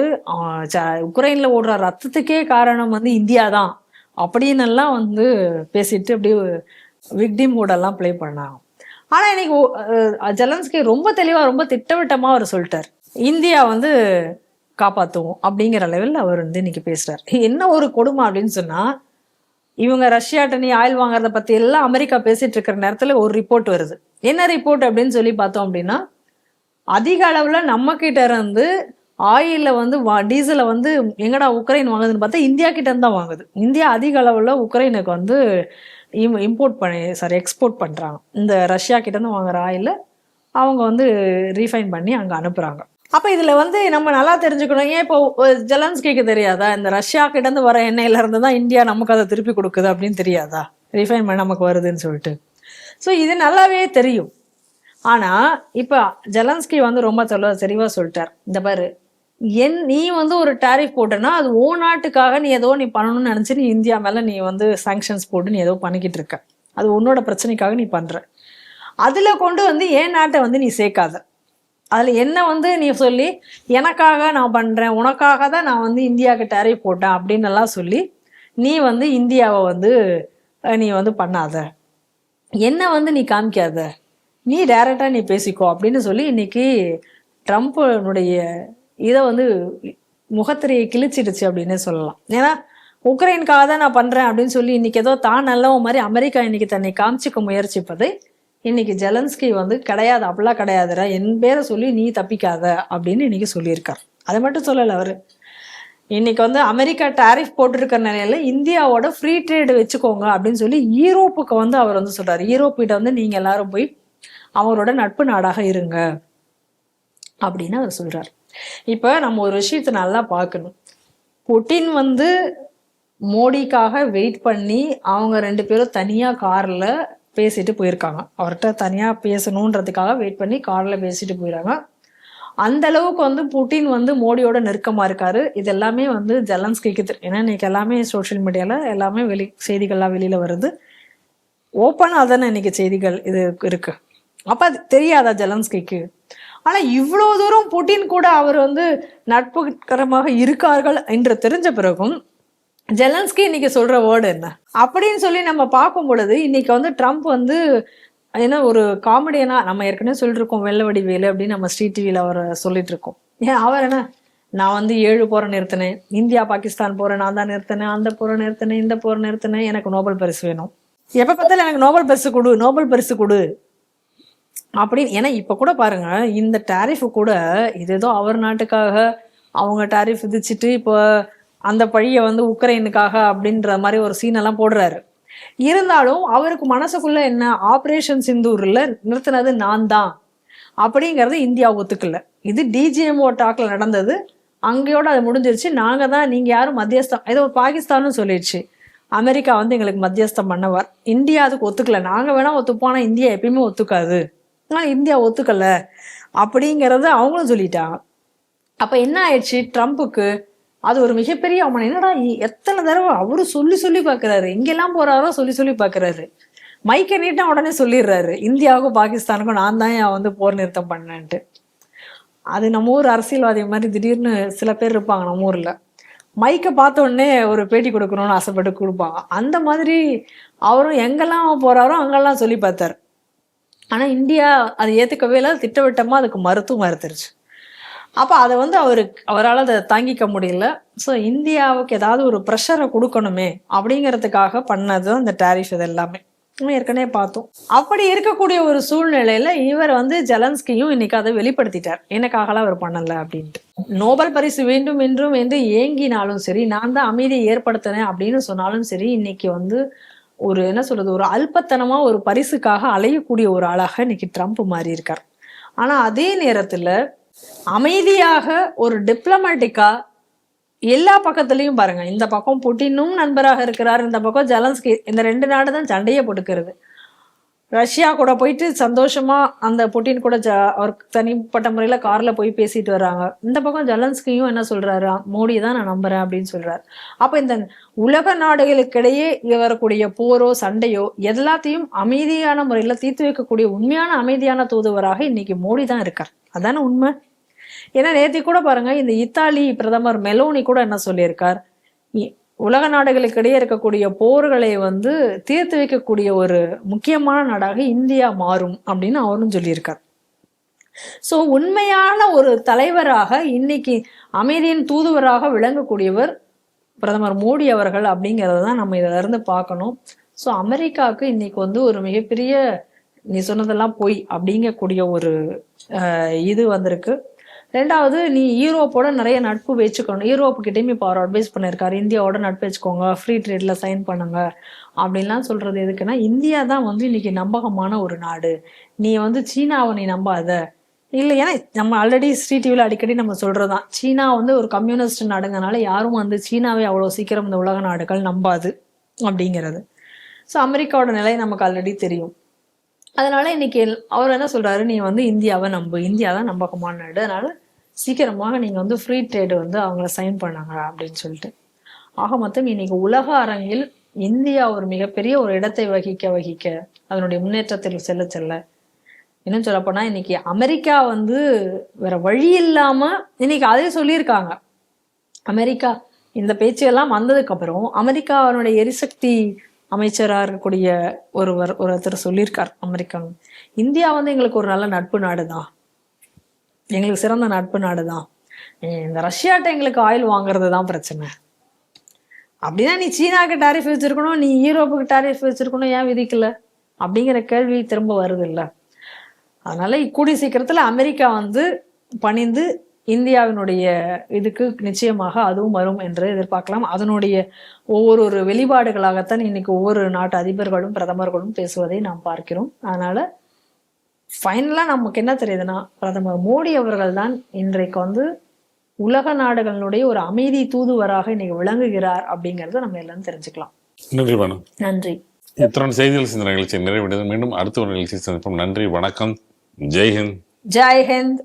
உக்ரைன்ல ஓடுற ரத்தத்துக்கே காரணம் வந்து இந்தியா தான் அப்படின்னு எல்லாம் வந்து பேசிட்டு அப்படியே விக்டிம் மூடெல்லாம் பிளே பண்ணாங்க. ஆனா இன்னைக்கு ஜெலன்ஸ்கி ரொம்ப தெளிவா ரொம்ப திட்டவட்டமா அவர் சொல்லிட்டார், இந்தியா வந்து காப்பாற்றுவோம் அப்படிங்கிற லெவலில் அவர் வந்து இன்னைக்கு பேசுறாரு. என்ன ஒரு கொடுமை அப்படின்னு சொன்னா, இவங்க ரஷ்யாட்ட நீ ஆயில் வாங்குறத பத்தி எல்லாம் அமெரிக்கா பேசிட்டு இருக்கிற நேரத்துல ஒரு ரிப்போர்ட் வருது. என்ன ரிப்போர்ட் அப்படின்னு சொல்லி பார்த்தோம் அப்படின்னா, அதிக அளவுல நம்ம கிட்ட இருந்து ஆயில வந்து டீசலை வந்து எங்கடா உக்ரைன் வாங்குதுன்னு பார்த்தா இந்தியா கிட்ட இருந்து தான் வாங்குது. இந்தியா அதிக அளவுல உக்ரைனுக்கு வந்து எக்ஸ்போர்ட் பண்றாங்க. இந்த ரஷ்யா கிட்ட இருந்து வாங்குற ஆயில அவங்க வந்து ரீஃபைன் பண்ணி அங்க அனுப்புறாங்க. அப்ப இதுல வந்து நம்ம நல்லா தெரிஞ்சுக்கணும், ஏன் இப்போ ஜெலன்ஸ்கிக்கு தெரியாதா இந்த ரஷ்யா கிட்ட இருந்து வர எண்ணெயில இருந்து தான் இந்தியா நமக்கு அதை திருப்பி கொடுக்குது அப்படின்னு தெரியாதா, ரீஃபைன் பண்ண நமக்கு வருதுன்னு சொல்லிட்டு. ஸோ இது நல்லாவே தெரியும். ஆனா இப்ப ஜெலன்ஸ்கி வந்து ரொம்ப தெளிவா சொல்லிட்டார், இந்த பாரு நீ வந்து ஒரு டாரிஃப் போட்டனா அது ஓ நாட்டுக்காக நீ ஏதோ நீ பண்ணணும்னு நினைச்சு நீ இந்தியா மேல நீ வந்து சாங்ஷன்ஸ் போட்டு நீ ஏதோ பண்ணிக்கிட்டு இருக்க, அது உன்னோட பிரச்சனைக்காக நீ பண்ற. அதில் கொண்டு வந்து என் நாட்டை வந்து நீ சேர்க்காத. அதில் என்ன வந்து நீ சொல்லி எனக்காக நான் பண்ணுறேன், உனக்காக தான் நான் வந்து இந்தியாவுக்கு டேரிஃப் போட்டேன் அப்படின்னு எல்லாம் சொல்லி நீ வந்து இந்தியாவை வந்து நீ வந்து பண்ணாத, என்ன வந்து நீ காமிக்காத, நீ டைரக்டாக நீ பேசிக்கோ அப்படின்னு சொல்லி இன்னைக்கு ட்ரம்ப்புடைய இதை வந்து முகத்திரையை கிழிச்சிடுச்சு அப்படின்னே சொல்லலாம். ஏன்னா உக்ரைனுக்காக தான் நான் பண்ணுறேன் அப்படின்னு சொல்லி இன்னைக்கு ஏதோ தான் நல்லவன் மாதிரி அமெரிக்கா இன்னைக்கு தன்னை காமிச்சிக்க முயற்சிப்பதை இன்னைக்கு ஜெலன்ஸ்கி வந்து கிடையாது, அப்படிலாம் கிடையாதுடா, என் பேரை சொல்லி நீ தப்பிக்காத அப்படின்னு இன்னைக்கு சொல்லியிருக்கார். அதை மட்டும் சொல்லலை அவர், இன்னைக்கு வந்து அமெரிக்கா டாரிஃப் போட்டிருக்கிற நிலையில இந்தியாவோட ஃப்ரீ ட்ரேடு வச்சுக்கோங்க அப்படின்னு சொல்லி யூரோப்புக்கு வந்து அவர் வந்து சொல்றாரு, யூரோப்பிட்ட வந்து நீங்க எல்லாரும் போய் அவரோட நட்பு நாடாக இருங்க அப்படின்னு அவர் சொல்றாரு. இப்ப நம்ம ஒரு விஷயத்த நல்லா பார்க்கணும். புட்டின் வந்து மோடிக்காக வெயிட் பண்ணி அவங்க 2 பேரும் தனியா கார்ல பேசிட்டு போயிருக்காங்க. அவர்கிட்ட தனியா பேசணுன்றதுக்காக வெயிட் பண்ணி கார்ல பேசிட்டு போயிறாங்க. அந்த அளவுக்கு வந்து புட்டின் வந்து மோடியோட நெருக்கமா இருக்காரு. இது எல்லாமே வந்து ஜெலன்ஸ்கிக்கு தெரியும். ஏன்னா இன்னைக்கு எல்லாமே சோசியல் மீடியால எல்லாமே செய்திகள்லாம் வெளியில வருது. ஓப்பனா தானே இன்னைக்கு செய்திகள் இது இருக்கு. அப்ப அது தெரியாதா ஜெலன்ஸ்கிக்கு? ஆனா இவ்வளவு தூரம் புட்டின் கூட அவர் வந்து நட்புகரமாக இருக்கார்கள் என்று தெரிஞ்ச பிறகும் ஜெலன்ஸ்கி இன்னைக்கு சொல்ற வேர்டு என்ன அப்படின்னு சொல்லி நம்ம பார்க்கும் பொழுது இன்னைக்கு வந்து ட்ரம்ப் வந்து ஏன்னா ஒரு காமெடியனா நம்ம ஏற்கனவே சொல்லிட்டு இருக்கோம், வெள்ளவடி வேலு அப்படின்னு நம்ம ஸ்ரீ டிவியில் அவரை சொல்லிட்டு இருக்கோம். ஏன் அவர் என்ன, நான் வந்து 7 போரை நிறுத்தினேன், இந்தியா பாகிஸ்தான் போரை நான் தான் நிறுத்தினேன், அந்த போரை நிறுத்தினேன், இந்த போரை நிறுத்தினேன், எனக்கு நோபல் பரிசு வேணும், எப்ப பார்த்தாலும் எனக்கு நோபல் பரிசு கொடு, நோபல் பரிசு கொடு அப்படின்னு. ஏன்னா இப்ப கூட பாருங்க, இந்த டாரிஃப் கூட இது ஏதோ அவர் நாட்டுக்காக அவங்க டாரிஃப் விதிச்சுட்டு இப்போ அந்த பழிய வந்து உக்ரைனுக்காக அப்படின்ற மாதிரி ஒரு சீன் எல்லாம் போடுறாரு. இருந்தாலும் அவருக்கு மனசுக்குள்ள என்ன, ஆபரேஷன் சிந்தூர்ல நிறுத்தினது நான் தான் அப்படிங்கறது இந்தியா ஒத்துக்கல. இது டிஜிஎம்ஓ டாக்ல நடந்தது, அங்கேயோட அது முடிஞ்சிருச்சு. நாங்க தான், நீங்க யாரும் மத்தியஸ்தம், ஏதோ பாகிஸ்தானும் சொல்லிடுச்சு அமெரிக்கா வந்து எங்களுக்கு மத்தியஸ்தம் பண்ணவர், இந்தியா அதுக்கு ஒத்துக்கல. நாங்க வேணா ஒத்துப்போம், ஆனா இந்தியா எப்பயுமே ஒத்துக்காது, ஆனா இந்தியா ஒத்துக்கல அப்படிங்கறது அவங்களும் சொல்லிட்டாங்க. அப்ப என்ன ஆயிடுச்சு, ட்ரம்ப்புக்கு அது ஒரு மிகப்பெரிய அவமானம். என்னடா எத்தனை தடவை அவரு சொல்லி சொல்லி பாக்குறாரு, எங்கெல்லாம் போறாரோ சொல்லி சொல்லி பாக்குறாரு, மைக்க நீட்டா உடனே சொல்லிடுறாரு இந்தியாவுக்கும் பாகிஸ்தானுக்கும் நான் தான் வந்து போர் நிறுத்தம் பண்ணேன்ட்டு. அது நம்ம ஊர் அரசியல்வாதி மாதிரி திடீர்னு சில பேர் இருப்பாங்க நம்ம ஊர்ல, மைக்கை பார்த்த உடனே ஒரு பேட்டி கொடுக்கணும்னு ஆசைப்பட்டு கொடுப்பாங்க. அந்த மாதிரி அவரும் எங்கெல்லாம் போறாரோ அங்கெல்லாம் சொல்லி பார்த்தாரு. ஆனா இந்தியா அதை ஏத்துக்கவே இல்லை, திட்டவட்டமா அதுக்கு மறுத்துருச்சு. அப்போ அதை வந்து அவரால் அதை தாங்கிக்க முடியல. ஸோ இந்தியாவுக்கு ஏதாவது ஒரு ப்ரெஷரை கொடுக்கணுமே அப்படிங்கிறதுக்காக பண்ணது இந்த டாரிஃப். இது எல்லாமே ஏற்கனவே பார்த்தோம். அப்படி இருக்கக்கூடிய ஒரு சூழ்நிலையில இவர் வந்து ஜெலன்ஸ்கியும் இன்னைக்கு அதை வெளிப்படுத்திட்டார், எனக்காகலாம் அவர் பண்ணல அப்படின்ட்டு. நோபல் பரிசு வேண்டும் என்றும் என்று ஏங்கினாலும் சரி, நான் தான் அமைதியை ஏற்படுத்தினேன் அப்படின்னு சொன்னாலும் சரி, இன்னைக்கு வந்து ஒரு என்ன சொல்றது, ஒரு அல்பத்தனமா ஒரு பரிசுக்காக அலையக்கூடிய ஒரு ஆளாக இன்னைக்கு ட்ரம்ப் மாறி இருக்கார். ஆனா அதே நேரத்துல அமைதியாக ஒரு டிப்ளமேட்டிக்கா எல்லா பக்கத்துலயும் பாருங்க, இந்த பக்கம் புட்டினும் நண்பராக இருக்கிறார், இந்த பக்கம் ஜெலன்ஸ்கி, இந்த 2 நாடு தான் சண்டையே போட்டுக்கிறது. ரஷ்யா கூட போயிட்டு சந்தோஷமா அந்த புட்டின் கூட அவர் தனிப்பட்ட முறையில கார்ல போய் பேசிட்டு வர்றாங்க. இந்த பக்கம் ஜெலன்ஸ்கியும் என்ன சொல்றாரு, மோடி தான் நான் நம்புறேன் அப்படின்னு சொல்றாரு. அப்ப இந்த உலக நாடுகளுக்கிடையே வரக்கூடிய போரோ சண்டையோ எல்லாத்தையும் அமைதியான முறையில தீர்த்து வைக்கக்கூடிய உண்மையான அமைதியான தூதுவராக இன்னைக்கு மோடி தான் இருக்கார். அதான உண்மை. ஏன்னா நேத்தி கூட பாருங்க, இந்த இத்தாலி பிரதமர் மெலோனி கூட என்ன சொல்லியிருக்கார், உலக நாடுகளுக்கு இடையே இருக்கக்கூடிய போர்களை வந்து தீர்த்து வைக்கக்கூடிய ஒரு முக்கியமான நாடாக இந்தியா மாறும் அப்படின்னு அவரும் சொல்லியிருக்கார். சோ உண்மையான ஒரு தலைவராக இன்னைக்கு அமைதியின் தூதுவராக விளங்கக்கூடியவர் பிரதமர் மோடி அவர்கள் அப்படிங்கறதான் நம்ம இதுல இருந்து பார்க்கணும். சோ அமெரிக்காவுக்கு இன்னைக்கு வந்து ஒரு மிகப்பெரிய, நீ சொன்னதெல்லாம் போய் அப்படிங்கக்கூடிய ஒரு இது வந்திருக்கு. 2வது, நீ யூரோப்போட நிறைய நட்பு வச்சுக்கணும். யூரோப்புக்கிட்டையும் இப்போ அவர் அட்வைஸ் பண்ணியிருக்காரு, இந்தியாவோட நட்பு வச்சுக்கோங்க, ஃப்ரீ ட்ரேட்ல சைன் பண்ணுங்க அப்படின்லாம் சொல்றது எதுக்குன்னா, இந்தியா தான் வந்து இன்னைக்கு நம்பகமான ஒரு நாடு, நீ வந்து சீனாவை நீ நம்பாத. இல்லை, ஏன்னா நம்ம ஆல்ரெடி ஸ்ரீ டிவியில் அடிக்கடி நம்ம சொல்றதுதான், சீனா வந்து ஒரு கம்யூனிஸ்ட் நாடுங்கனால யாரும் வந்து சீனாவை அவ்வளோ சீக்கிரம் இந்த உலக நாடுகள் நம்பாது அப்படிங்கிறது. ஸோ அமெரிக்காவோட நிலை நமக்கு ஆல்ரெடி தெரியும். அதனால இன்னைக்கு அவர் என்ன சொல்றாரு, நீ வந்து இந்தியாவை நம்பு, இந்தியா தான் நம்பகமான நாடு, அதனால சீக்கிரமாக நீங்க வந்து ஃப்ரீ ட்ரேடு வந்து அவங்கள சைன் பண்ணாங்க அப்படின்னு சொல்லிட்டு. ஆக மொத்தம் இன்னைக்கு உலக அரங்கில் இந்தியா ஒரு மிகப்பெரிய ஒரு இடத்தை வகிக்க அதனுடைய முன்னேற்றத்தில் செல்ல இன்னும் சொல்லப்போனால் இன்னைக்கு அமெரிக்கா வந்து வேற வழி இல்லாமல் இன்னைக்கு அதே சொல்லியிருக்காங்க. அமெரிக்கா இந்த பேச்செல்லாம் வந்ததுக்கப்புறம் அமெரிக்காவினுடைய எரிசக்தி அமைச்சராக இருக்கக்கூடிய ஒருத்தர் சொல்லியிருக்கார். அமெரிக்கா இந்தியா வந்து எங்களுக்கு ஒரு நல்ல நட்பு நாடு தான், எங்களுக்கு சிறந்த நட்பு நாடு தான், இந்த ரஷ்யாட்ட எங்களுக்கு ஆயில் வாங்குறது தான் பிரச்சனை. அப்படின்னா நீ சீனாவுக்கு டாரிஃப் வச்சிருக்கணும், நீ யூரோப்புக்கு டாரிஃப் வச்சிருக்கணும், ஏன் விதிக்கல அப்படிங்கிற கேள்வி திரும்ப வருது இல்லை. அதனால கூடிய சீக்கிரத்தில் அமெரிக்கா வந்து பணிந்து இந்தியாவினுடைய இதுக்கு நிச்சயமாக அதுவும் வரும் என்று எதிர்பார்க்கலாம். அதனுடைய ஒவ்வொரு வெளிப்பாடுகளாகத்தான் இன்னைக்கு ஒவ்வொரு நாட்டு அதிபர்களும் பிரதமர்களும் பேசுவதை நாம் பார்க்கிறோம். அதனால ஃபைனலாக நமக்கு என்ன தெரியுதுன்னா, பிரதமர் மோடி அவர்கள் தான் இன்றைக்கு வந்து உலக நாடுகளுடைய ஒரு அமைதி தூதுவராக இன்னைக்கு விளங்குகிறார் அப்படிங்கறத நம்ம எல்லாம் தெரிஞ்சுக்கலாம். நன்றி மேடம். நன்றி. இத்துடன் செய்திகள் சிந்த நிகழ்ச்சி நிறைவடைந்தது. மீண்டும் அடுத்த ஒரு நிகழ்ச்சி சந்திப்போம். நன்றி, வணக்கம், ஜெய்ஹிந்த். ஜெய்ஹிந்த்.